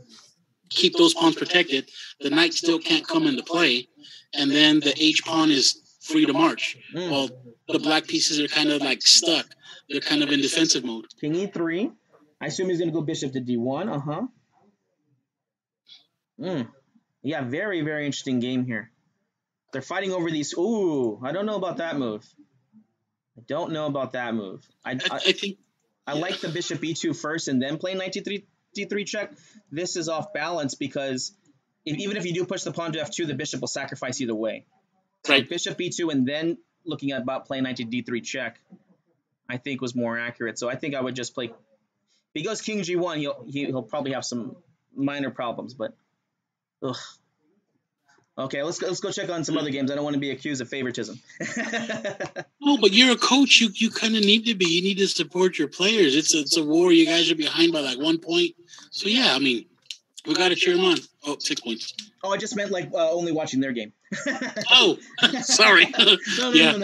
keep those pawns protected. The knight still can't come into play, and then the H pawn is free to march. While the black pieces are kind of like stuck. They're kind of in defensive mode. King E3. I assume he's going to go bishop to D1. Yeah, very, very interesting game here. They're fighting over these. Ooh, I don't know about that move. I don't know about that move. I think. I Yeah. like the bishop e2 first and then play knight d3 check. This is off balance because even if you do push the pawn to f2, the bishop will sacrifice either way. So Right. bishop e2 and then looking at about playing knight to d3 check, I think was more accurate. So I think I would just play. If he goes king g1, he'll probably have some minor problems, but ugh. Okay, let's go check on some other games. I don't want to be accused of favoritism. No, but you're a coach. You kind of need to be. You need to support your players. It's a war. You guys are behind by like 1 point. So yeah, I mean, we got to cheer them on. Oh, 6 points. Oh, I just meant like only watching their game. Oh, sorry. No.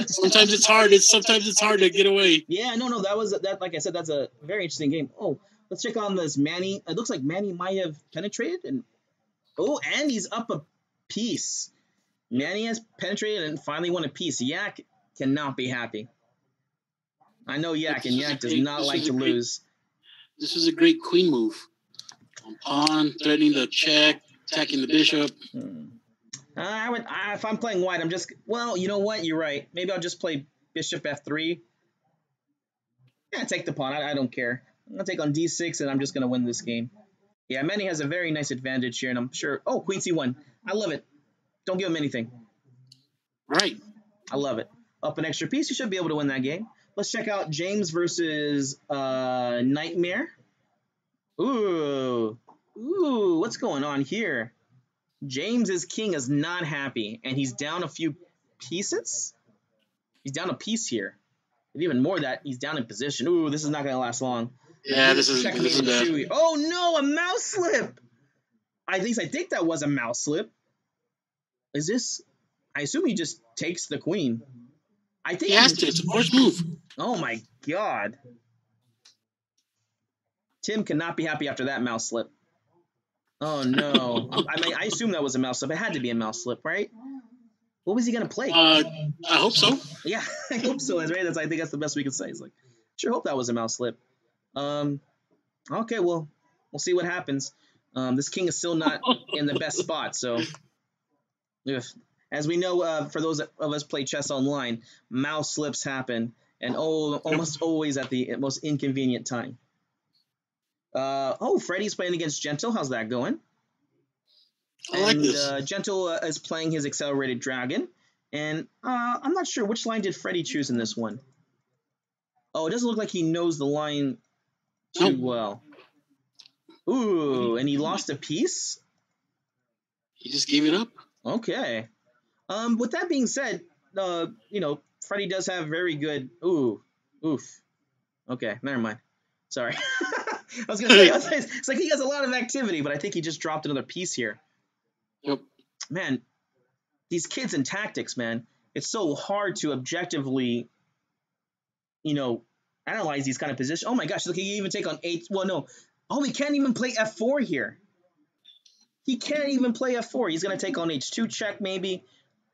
Sometimes it's hard. Sometimes it's hard to get away. Yeah, no. That was that. Like I said, that's a very interesting game. Oh, let's check on this Manny. It looks like Manny might have penetrated, and and he's up a piece. Manny has penetrated and finally won a piece. Yak cannot be happy. I know Yak, and Yak does not like to lose. This is a great queen move. Pawn, threatening the check, attacking the bishop. If I'm playing white, I'm just, well, you know what? You're right. Maybe I'll just play bishop f3. Yeah, take the pawn. I don't care. I'm going to take on d6, and I'm just going to win this game. Yeah, Manny has a very nice advantage here, and I'm sure. Oh, queen c1. I love it. Don't give him anything. Right. I love it. Up an extra piece. You should be able to win that game. Let's check out James versus Nightmare. Ooh, what's going on here? James's king is not happy, and he's down a few pieces. He's down a piece here. And even more that, he's down in position. Ooh, this is not going to last long. Yeah, this is bad. Oh, no, a mouse slip. At least I think that was a mouse slip. Is this? I assume he just takes the queen. I think he has to. It's a forced move. Oh, my God. Tim cannot be happy after that mouse slip. Oh, no. I assume that was a mouse slip. It had to be a mouse slip, right? What was he going to play? I hope so. Yeah, I hope so. That's right. I think that's the best we can say. It's like, sure hope that was a mouse slip. Okay, well, we'll see what happens. This king is still not in the best spot. So, as we know, for those of us play chess online, mouse slips happen, and almost always at the most inconvenient time. Freddie's playing against Gentle. How's that going? I like this. Gentle is playing his accelerated dragon. And I'm not sure which line did Freddie choose in this one. Oh, it doesn't look like he knows the line too well. Ooh, and he lost a piece? He just gave it up. Okay. With that being said, Freddie does have very good... Oof. Okay, never mind. Sorry. I was going to say, it's like he has a lot of activity, but I think he just dropped another piece here. Yep. Man, these kids and tactics, man, it's so hard to objectively, analyze these kind of positions. Oh my gosh, look, he can even take on 8. Well, no. Oh, he can't even play f4 here. He can't even play f4. He's going to take on h2 check, maybe.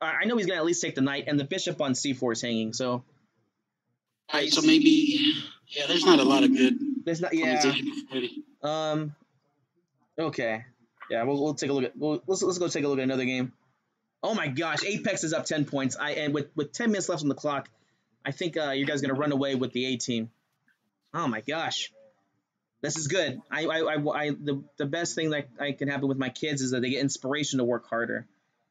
I know he's going to at least take the knight, and the bishop on c4 is hanging, so. All right, so maybe, there's not a lot of good. There's not, okay. Yeah, we'll take a look at, let's go take a look at another game. Oh my gosh, Apex is up 10 points. And with 10 minutes left on the clock, I think you guys are gonna run away with the A team. Oh my gosh, this is good. The best thing that can happen with my kids is that they get inspiration to work harder.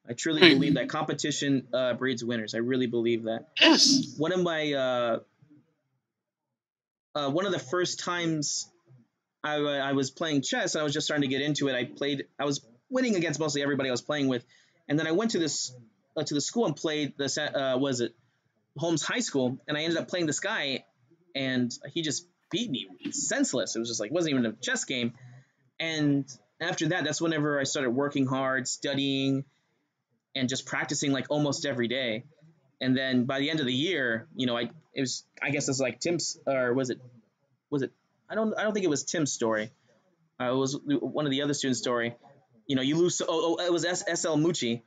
I truly believe that competition breeds winners. I really believe that. Yes. One of the first times I was playing chess and I was just starting to get into it. I was winning against mostly everybody I was playing with, and then I went to the school and played Holmes High School, and I ended up playing this guy, and he just beat me senseless. It was just like, it wasn't even a chess game. And after that, that's whenever I started working hard, studying, and just practicing like almost every day. And then by the end of the year, I guess it's like Tim's, or was it? I don't think it was Tim's story. It was one of the other students' story. You lose. It was SL Mucci.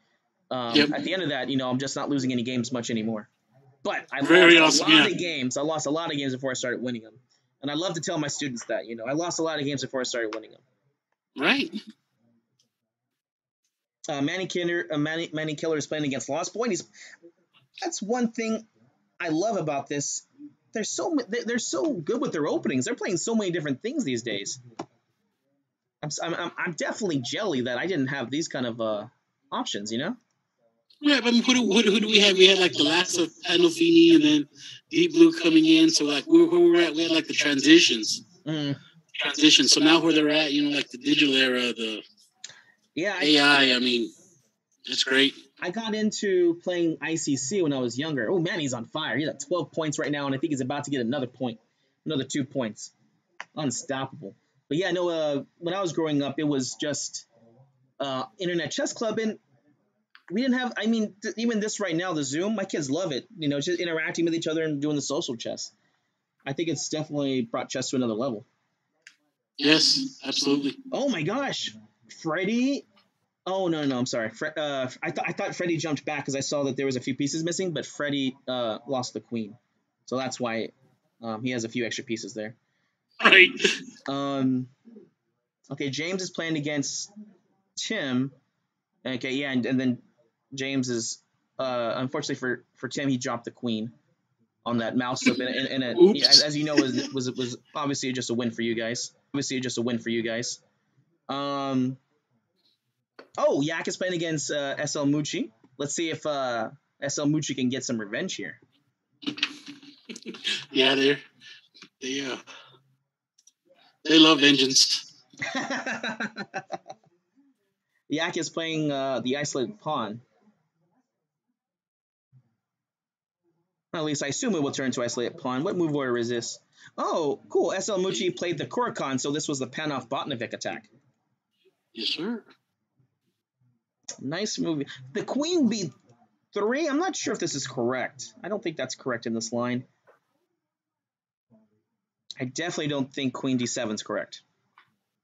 At the end of that, I'm just not losing any games much anymore. But I lost a lot of games. I lost a lot of games before I started winning them. And I love to tell my students that, I lost a lot of games before I started winning them. Right. Manny Killer is playing against Lost Point. That's one thing I love about this, they're so good with their openings. They're playing so many different things these days. I'm definitely jelly that I didn't have these kind of options. You know. Yeah, but who do we have? We had like the last of Pandolfini and then Deep Blue coming in. So like where we were at, we had like the transitions. So now where they're at, like the digital era, the AI. I mean, it's great. I got into playing ICC when I was younger. Oh man, he's on fire. He's at 12 points right now, and I think he's about to get another 2 points. Unstoppable. But yeah, no. When I was growing up, it was just internet chess club, and we didn't have. I mean, even this right now, the Zoom, my kids love it. Just interacting with each other and doing the social chess. I think it's definitely brought chess to another level. Yes, absolutely. Oh my gosh, Freddie. Oh no, I'm sorry. I thought Freddie jumped back because I saw that there was a few pieces missing, but Freddie lost the queen, so that's why he has a few extra pieces there. Right. Okay, James is playing against Tim. Okay, yeah, and then James is unfortunately for Tim, he dropped the queen on that mouse slip, and as you know, was obviously just a win for you guys. Oh, Yak is playing against SL Mucci. Let's see if SL Mucci can get some revenge here. Yeah, they love vengeance. Yak is playing the isolated pawn. At least I assume it will turn to isolated pawn. What move order is this? Oh, cool. SL Mucci played the Korokon, so this was the Panov Botnovic attack. Yes, sir. Nice move. The queen b3. I'm not sure if this is correct. I don't think that's correct in this line. I definitely don't think queen d7 is correct.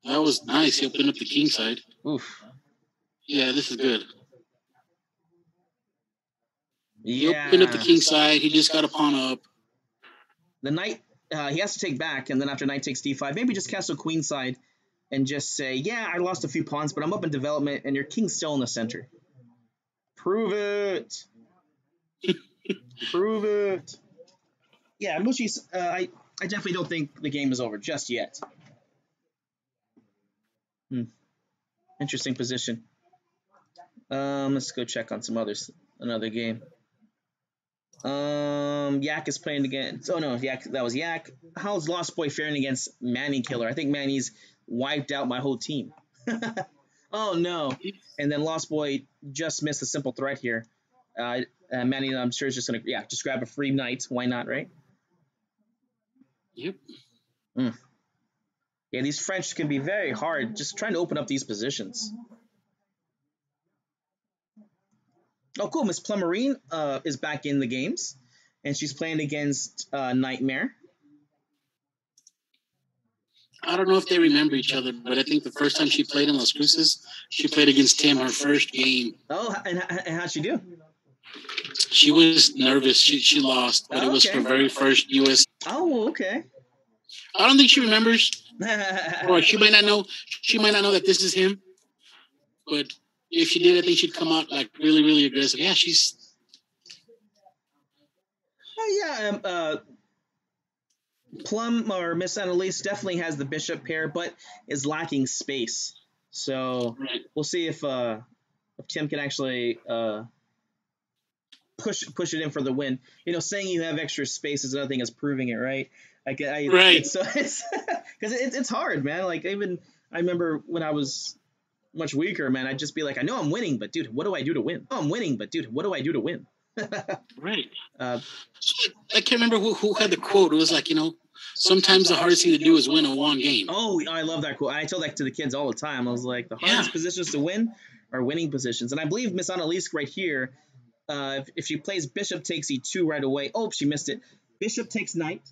That was nice. He opened up the king side. Oof. Yeah, this is good. Yeah. He opened up the king side. He just got a pawn up. The knight, he has to take back, and then after knight takes d5, maybe just castle queen side and just say, yeah, I lost a few pawns, but I'm up in development, and your king's still in the center. Prove it. Prove it. Yeah, Mucci's, I definitely don't think the game is over just yet. Interesting position. Let's go check on another game. Yak is playing against. Oh no, Yak. That was Yak. How's Lost Boy faring against Manny Killer? I think Manny's wiped out my whole team. Oh no! And then Lost Boy just missed a simple threat here. Manny, I'm sure is just gonna just grab a free knight. Why not, right? Yep. Yeah, these French can be very hard. Just trying to open up these positions. Oh, cool. Miss Plummarine is back in the games, and she's playing against Nightmare. I don't know if they remember each other, but I think the first time she played in Las Cruces, she played against Tim her first game. Oh, and how'd she do? She was nervous. She lost, but it was her very first U.S. Oh, okay. I don't think she remembers, or she might not know. She might not know that this is him. But if she did, I think she'd come out like really, really aggressive. Yeah, she's. Oh yeah. Plum or Miss Annalise definitely has the bishop pair, but is lacking space. So we'll see if Tim can actually push it in for the win. Saying you have extra space is another thing as proving it, right? Right. So it's because it's hard, man. Like I remember when I was much weaker, man. I'd just be like, I know I'm winning, but dude, what do I do to win? Right. I can't remember who had the quote. It was like, sometimes the hardest thing to do is win a one game. Oh, I love that quote. I tell that to the kids all the time. I was like, the hardest positions to win are winning positions. And I believe Miss Annalise right here, if she plays bishop takes e2 right away. Oh, she missed it. Bishop takes knight.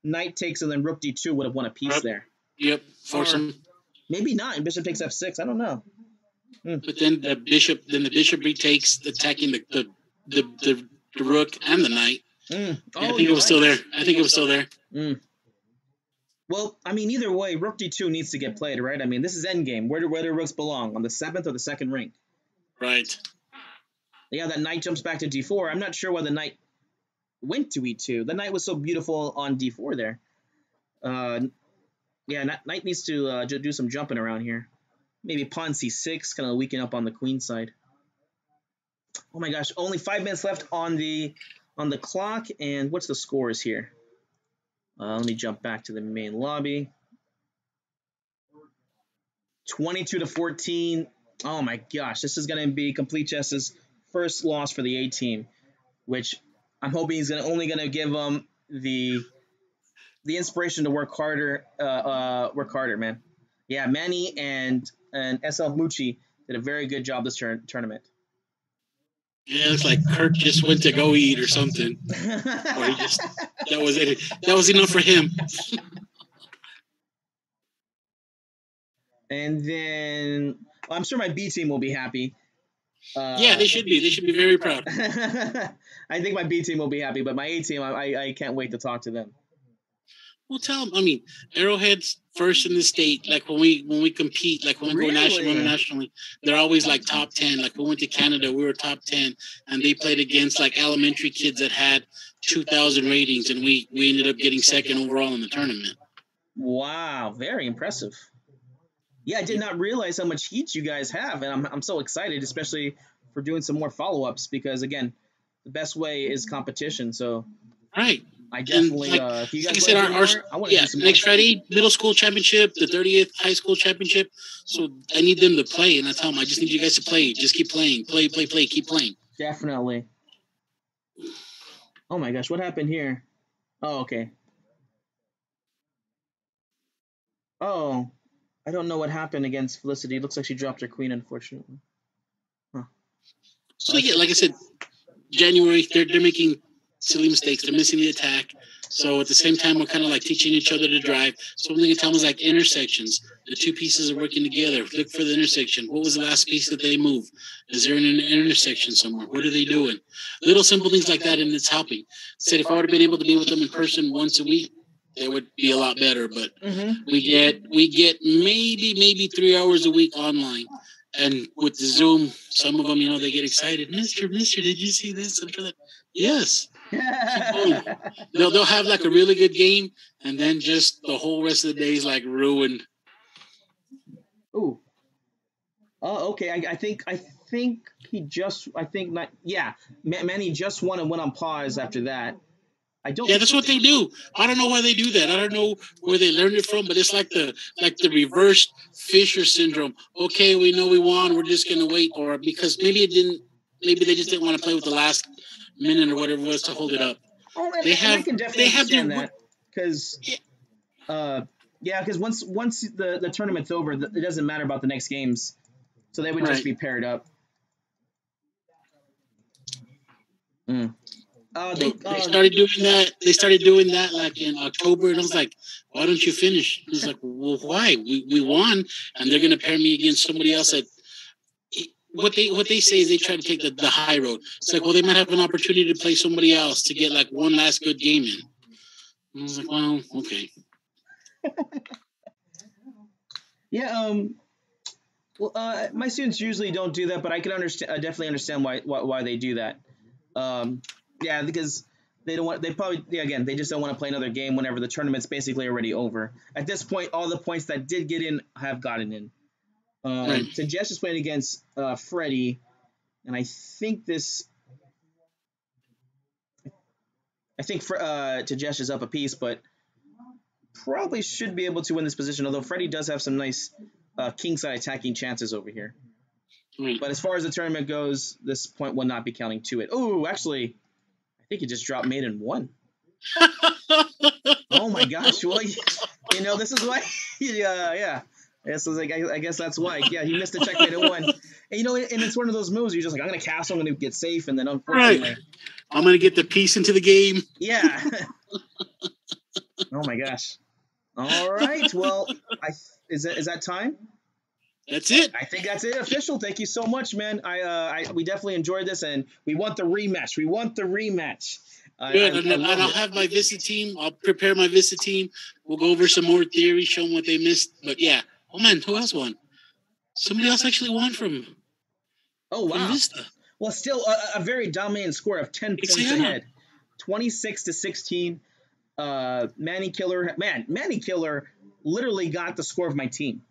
Knight takes, and then rook d2 would have won a piece there. Yep, force him. Maybe not. Bishop takes f6. I don't know. But then the bishop retakes, attacking the rook and the knight. I think it was still there. Well, I mean, either way, rook d2 needs to get played, right? I mean, this is endgame. Where do rooks belong? On the 7th or the 2nd ring? Right. Yeah, that knight jumps back to d4. I'm not sure why the knight went to E2. The knight was so beautiful on D4 there. Yeah, knight needs to do some jumping around here. Maybe pawn C6, kind of weaken up on the queen side. Oh my gosh, only 5 minutes left on the clock, and what's the scores here? Let me jump back to the main lobby. 22-14. Oh my gosh, this is going to be Complete Chess's first loss for the A team, which I'm hoping he's only going to give them the inspiration to work harder. Work harder, man. Yeah, Manny and SL Mucci did a very good job this tournament. Yeah, it's like Kirk just went to go eat or something. Or he just that was it. That was enough for him. And then I'm sure my B team will be happy. Yeah, they should be. They should be very proud. I think my B team will be happy, but my A team, I can't wait to talk to them. Well, tell them. I mean, Arrowhead's first in the state. Like when we compete, like when we go national, internationally, they're always like top 10. Like we went to Canada, we were top 10, and they played against like elementary kids that had 2,000 ratings, and we ended up getting second overall in the tournament. Wow, very impressive. Yeah, I did not realize how much heat you guys have, and I'm so excited, especially for doing some more follow-ups, because again, the best way is competition. So right. I definitely, if you guys like I said, I want to do some next Friday, middle school championship, the 30th high school championship. So I need them to play, and I tell them, I just need you guys to play. Just keep playing, play, keep playing. Definitely. Oh my gosh, what happened here? Oh, okay. Oh, I don't know what happened against Felicity. It looks like she dropped her queen, unfortunately. Huh. So yeah, like I said, January, they're making silly mistakes. They're missing the attack. So at the same time, we're kind of like teaching each other to drive. So one thing you tell them is like intersections. The two pieces are working together. Look for the intersection. What was the last piece that they moved? Is there an intersection somewhere? What are they doing? Little simple things like that, and it's helping. Said if I would have been able to be with them in person once a week, it would be a lot better. But we get maybe 3 hours a week online. And with the Zoom, some of them, they get excited. Mister, did you see this? Yes. They'll have like a really good game, and then just the whole rest of the day is like ruined. Ooh. Oh, okay. I think he just. Manny just won and went on pause after that. Yeah, that's what they do. I don't know why they do that. I don't know where they learned it from, but it's like the reverse Fisher syndrome. Okay, we know we won. We're just gonna wait, or because maybe they just didn't want to play with the last minute or whatever it was to hold it up. Oh, and I can definitely understand that because, because once the tournament's over, it doesn't matter about the next games, so they would just be paired up. They started doing that. They started doing that like in October, and I was like, "Why don't you finish?" He was like, "Well, why? We won, and they're gonna pair me against somebody else that." What they say is they try to take the high road. It's like, well, they might have an opportunity to play somebody else to get like one last good game in. And I was like, well, okay. My students usually don't do that, but I can definitely understand why they do that. Because they don't want. They probably again they just don't want to play another game whenever the tournament's basically already over. At this point, all the points that did get in have gotten in. So Jess is playing against Freddie, and I think Tajesh is up a piece, but probably should be able to win this position. Although Freddie does have some nice kingside attacking chances over here. But as far as the tournament goes, this point will not be counting to it. Oh, actually, I think he just dropped mate in 1. Oh my gosh! Well, this is why. Yeah. I guess that's why. Yeah, he missed the checkmate at 1. And and it's one of those moves. You're just like, I'm gonna castle, I'm gonna get safe, and then unfortunately, I'm gonna get the piece into the game. Yeah. Oh my gosh. All right. Well, is that time? That's it. I think that's it. Official. Thank you so much, man. We definitely enjoyed this, and we want the rematch. Good, and I'll have my Vista team. I'll prepare my Vista team. We'll go over some more theory, show them what they missed. But yeah. Oh man, who else won? Somebody else actually won from. Oh wow! From Vista. Well, still a very dominant score of 10 points ahead. 26-16. Manny Killer literally got the score of my team.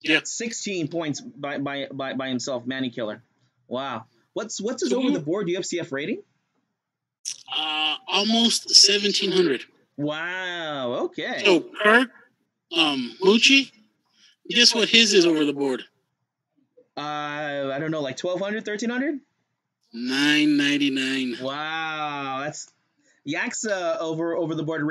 Yeah. 16 points by himself, Manny Killer. Wow. What's his over the board UFCF rating? Almost 1,700. Wow. Okay. So Kirk, Moochie, guess what his is over the board? I don't know, like 1,200, 1,300? 999. Wow. That's Yak's over the board rating.